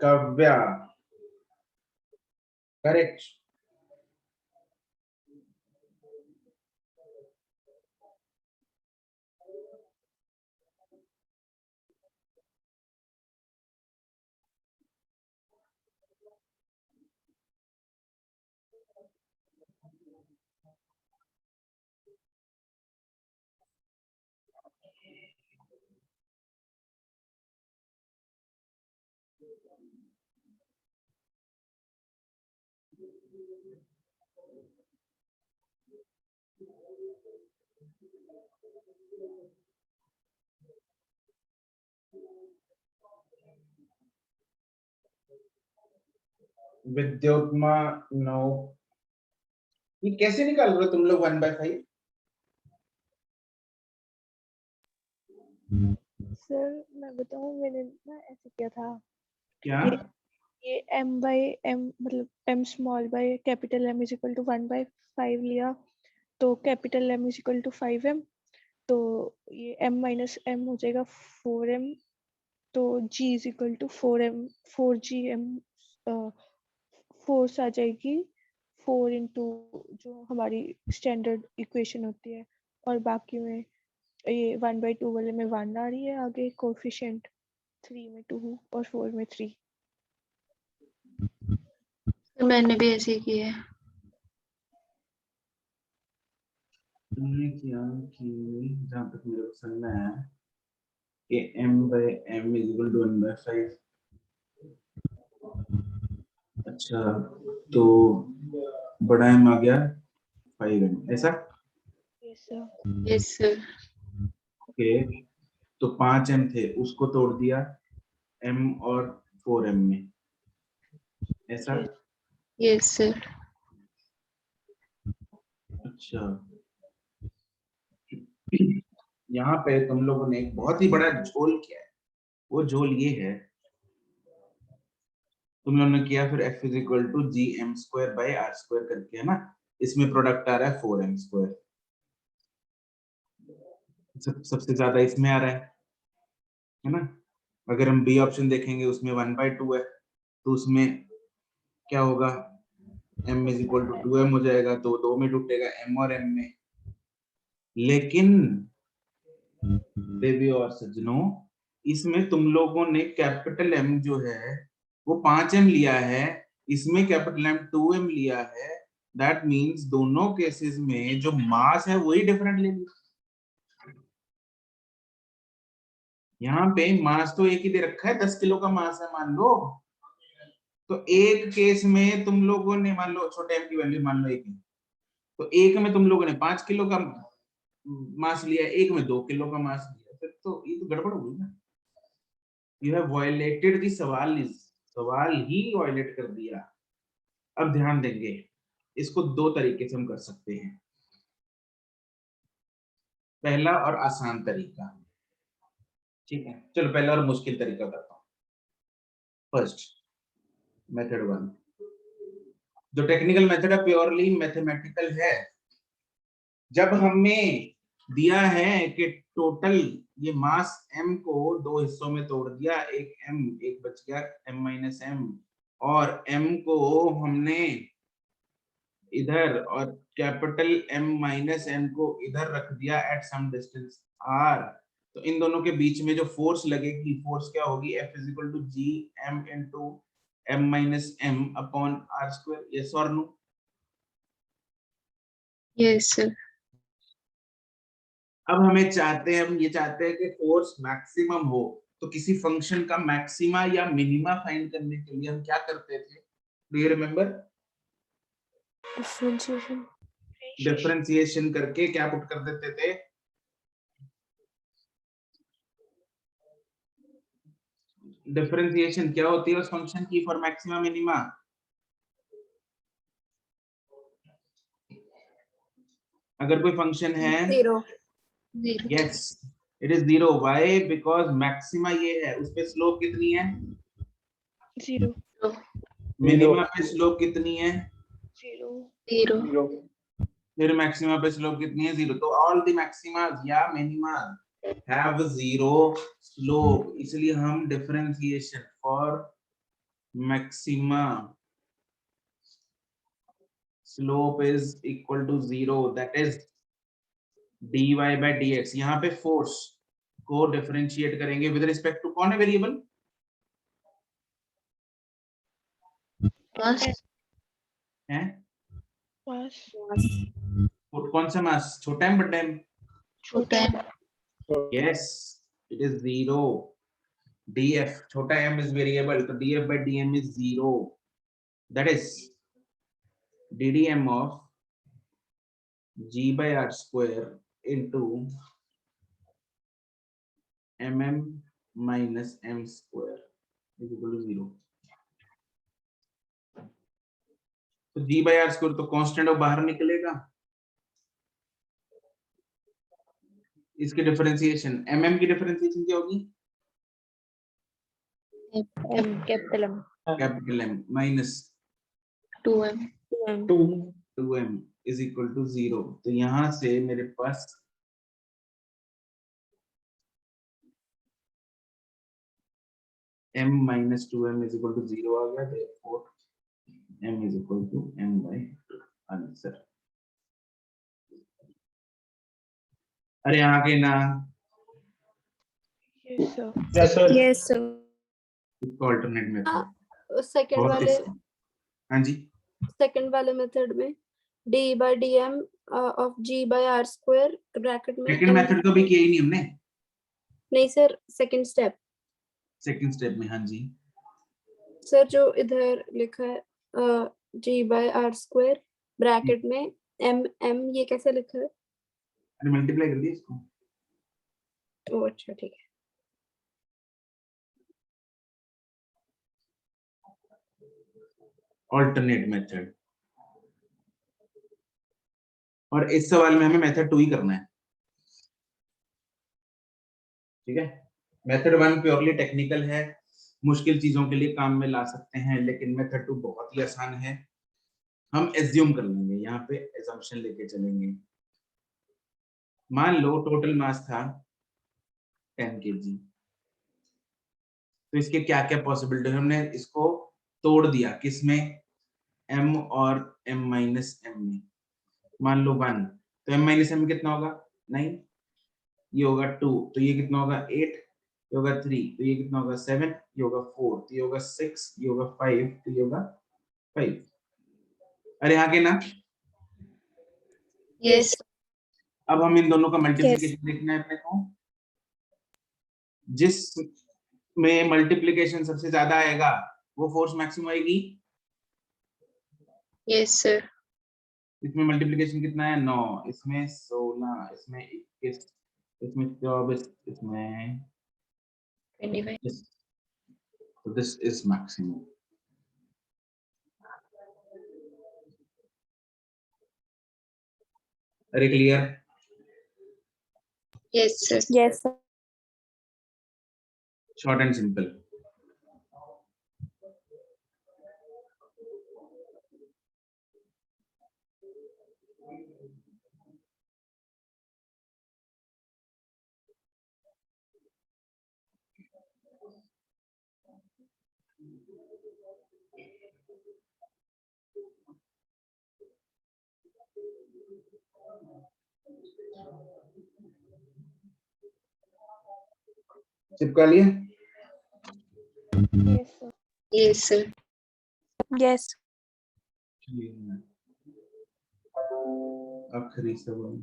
काव्या करेक्ट। विद्योत्मा नो, ये कैसे निकाल रहे हो तुम लोग 1/5? सर मैं बताऊं, मैंने ना ऐसे किया था, क्या? ये m बाय m मतलब m small by capital M is equal to 1/5 लिया, तो capital M is equal to 5m, तो ये m माइनस m हो जाएगा 4m, तो g is equal to 4m 4gm, force आ जाएगी 4 इंटू जो हमारी स्टैंडर्ड इक्वेशन होती है, और बाकी में ये 1/2 वाले में 1 आ रही है, आगे कोफिशिएंट 3 में 2 और 4 में 3। मैंने भी ऐसे ही किया है। तुमने किया कि जहाँ तक मेरे को समझ में आया कि m/m इज इक्वल टू 1/5। अच्छा, तो बड़ा m आ गया 5m, ऐसा? Yes sir. Yes sir. Okay, तो 5m थे, उसको तोड़ दिया m और 4m में, ऐसा? Yes sir. अच्छा, यहाँ पे तुम लोगों ने एक बहुत ही बड़ा झोल किया है। वो झोल ये है, तुम लोगों ने किया फिर f is equal to gm²/r² करके, है ना? इसमें प्रोडक्ट आ रहा है 4m²। सबसे ज्यादा इसमें आ रहा है ना? अगर हम बी ऑप्शन देखेंगे उसमें 1/2 है, तो उसमें क्या होगा, m is equal to 2m हो जाएगा, तो 2 में टूटेगा m और m में। लेकिन देवी और सज्जनों, इसमें तुम लोगों ने कैपिटल M जो है वो 5m लिया है, इसमें कैपिटल M 2m लिया है। दैट मींस दोनों केसेस में जो मास है वही डिफरेंट ले लिया। यहाँ पे मास तो एक ही दे रखा है, 10 किलो का मास है मान लो, तो एक केस में तुम लोगों ने मान लो छोटे m की वैल्यू मान लो 1 है, तो एक में तुम लोगों ने 5 किलो का मास लिया, एक में 2 किलो का मास लिया, फिर तो ये तो गड़बड़ हो गई ना। You have violated the सवाल ही वायलेट कर दिया। अब ध्यान देंगे, इसको दो तरीके से हम कर सकते हैं। पहला और आसान तरीका, ठीक है। चलो पहला और मुश्किल तरीका बताता हूँ। फर्स्ट मेथड 1, जो टेक्निकल मेथड है प्योरली मैथमेटिकल है। जब हमें दिया है कि टोटल ये मास m को दो हिस्सों में तोड़ दिया, एक m, एक बच गया m माइनस m, और m को हमने इधर और कैपिटल M माइनस m को इधर रख दिया एट सम डिस्टेंस r, तो इन दोनों के बीच में जो फोर्स लगेगी, फोर्स क्या होगी, F is equal to G m into m minus m upon r square. Yes और नो? Yes sir. अब हम ये चाहते हैं कि फोर्स मैक्सिमम हो, तो किसी फंक्शन का मैक्सिमा या मिनिमा फाइंड करने के लिए हम क्या करते थे? Do you remember? Differentiation. Differentiation करके क्या पुट कर देते थे? डिफरेंशिएशन क्या होती है उस फंक्शन की फॉर मैक्सिमा मिनिमा? अगर कोई फंक्शन है 0 yes it is 0, why? Because maxima ये है, उस पे स्लोप कितनी है? 0 मिनिमा पे स्लोप कितनी है? 0 0 0 फिर मैक्सिमा पे स्लोप कितनी है? 0। तो ऑल द मैक्सिमास या मिनिमास हैव 0 स्लोप, इसलिए हम differentiation for maxima slope is equal to 0, that is dy by dx। यहाँ पे फोर्स को डिफरेंशिएट करेंगे विद रिस्पेक्ट टू कौन है वेरिएबल? मास है मास कौन सा मास? छोटा है बड़ा है? छोटा है। yes it is 0। df छोटा m is variable, तो df by dm is 0, that is ddm of g by r square into mm minus m square is equal to 0। तो g by r square तो constant और बाहर निकलेगा, इसकी differentiation mm की differentiation क्या होगी? Capital M minus 2m 2m is equal to 0। तो यहां से मेरे पास m minus 2m is equal to 0 आ गया, therefore m is equal to m by 2 answer. अरे आगे ना, yes sir yes sir Yes, sir. इसको अल्टरनेट मेथड सेकंड बहुत वाले हाँ जी सेकंड वाले मेथड में d by dm of g by r square bracket में सेकंड मेथड तो भी किया ही नहीं हमने, नहीं sir, second step second step में। हाँ जी सर, जो इधर लिखा है g by r square bracket में m ये कैसे लिखा है? अरे मल्टीप्लाई कर दिया इसको। ओ अच्छा ठीक है। ऑल्टरनेट मेथड, और इस सवाल में हमें मेथड 2 ही करना है, ठीक है। मेथड 1 प्योरली टेक्निकल है, मुश्किल चीजों के लिए काम में ला सकते हैं, लेकिन मेथड 2 बहुत ही आसान है। हम एज्यूम कर लेंगे, यहाँ पे एजम्पशन लेके चलेंगे। मान लो टोटल मास था 10 kg, तो इसके क्या क्या पॉसिबिलिटी, हमने इसको तोड़ दिया किसमें? m और m माइनस m में। मान लो 1, तो m माइनस m कितना होगा? 9, ये होगा 2, तो ये कितना होगा? 8, ये होगा 3, तो ये कितना होगा? 7, ये होगा 4, तो ये होगा 6, ये होगा 5, तो ये होगा 5। अरे आगे ना, यस अब हम इन दोनों का मल्टीप्लिकेशन देखना है अपने को। जिस में मल्टीप्लिकेशन सबसे ज्यादा आएगा वो फोर्स मैक्सिमम आएगी। Yes sir. इसमें मल्टीप्लिकेशन कितना है? 9, इसमें 16, इसमें 21, इसमें 24, इसमें 25 So this is maximum. Very clear? Yes, sir. Yes, sir. Short and simple. चिपका लिया? Yes, sir. Yes, sir. Yes. आखिरी सवाल.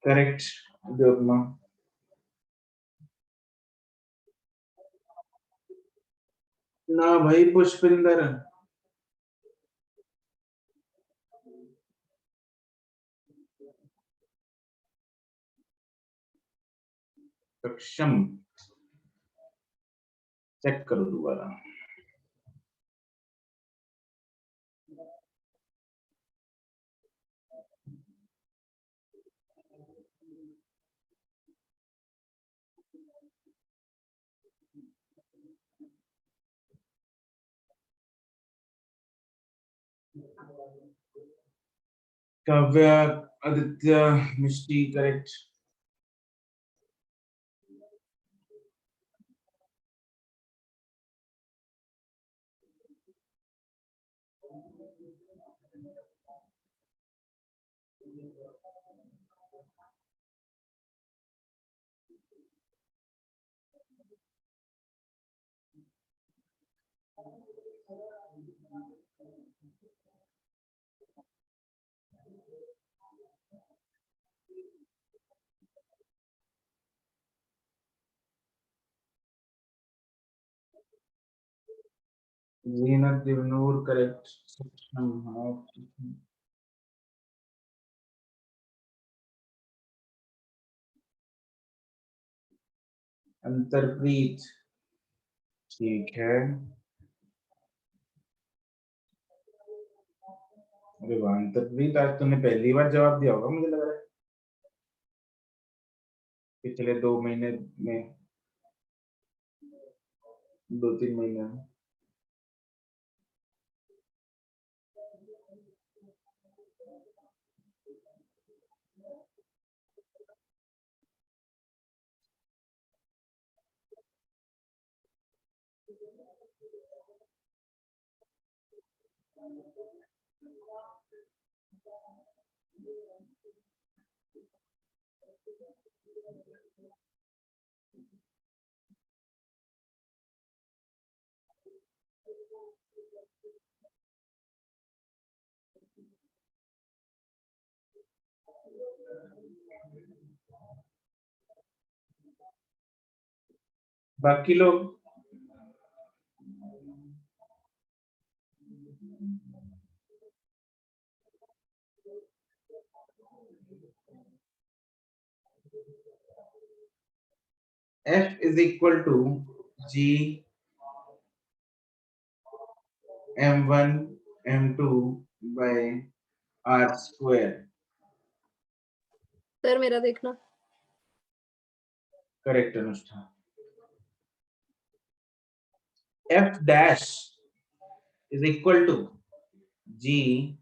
Correct, Deopma. ना भाई पुष्पिंदर. सक्षम. चेक करो दोबारा. काव्या, आदित्य, मिष्टी, करेक्ट. जीनत, दिवनूर, करेक्ट. सक्षम, हाँ. अंतरप्रीत, ठीक है. अरे वाह अंतरप्रीत, आज तूने पहली बार जवाब दिया होगा मुझे लग रहा है पिछले 2 महीने में, 2-3 महीने में. बाकी लोग F is equal to G M1 M2 by R square. Sir मेरा देखना. Correct अनुष्ठा. f dash is equal to g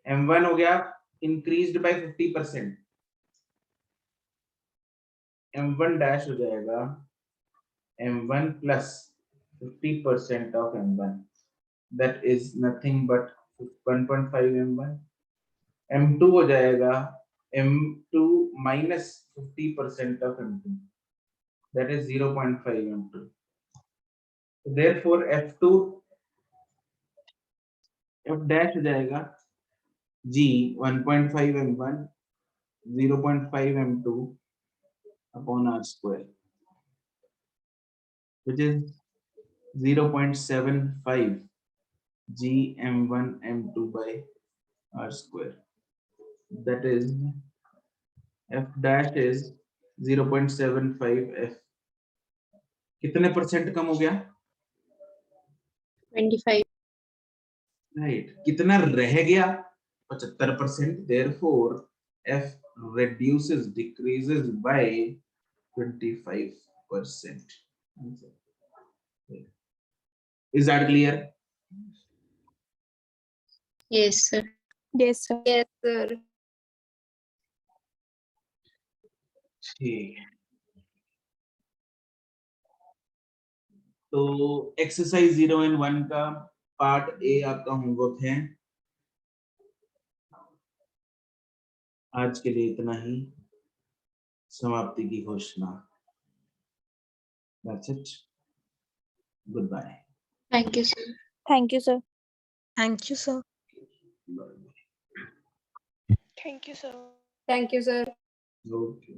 m1 हो गया increased by 50%, m1 dash हो जाएगा m1 plus 50% of m1, that is nothing but 1.5 m1. m2 हो जाएगा m2 minus 50% of m2, that is 0.5 m2. Therefore f2 f dash हो जाएगा g 1.5 m1 0.5 m2 upon r square, which is 0.75 g m1 m2 by r square. That is f dash is 0.75 f. कितने percent कम हो गया? 25. Right. कितना रह गया? 75%. Therefore f reduces, decreases by 25%. Is that clear? Yes, sir. Yes, sir. Yes, sir. ठीक है. तो exercise 0 and 1 का पार्ट ए आपका होमवर्क है. आज के लिए इतना ही. समाप्ति की घोषणा. That's it. Goodbye. Thank you, sir. Thank you, sir. Thank you, sir. Bye. Thank you, sir. Thank you, sir. Okay.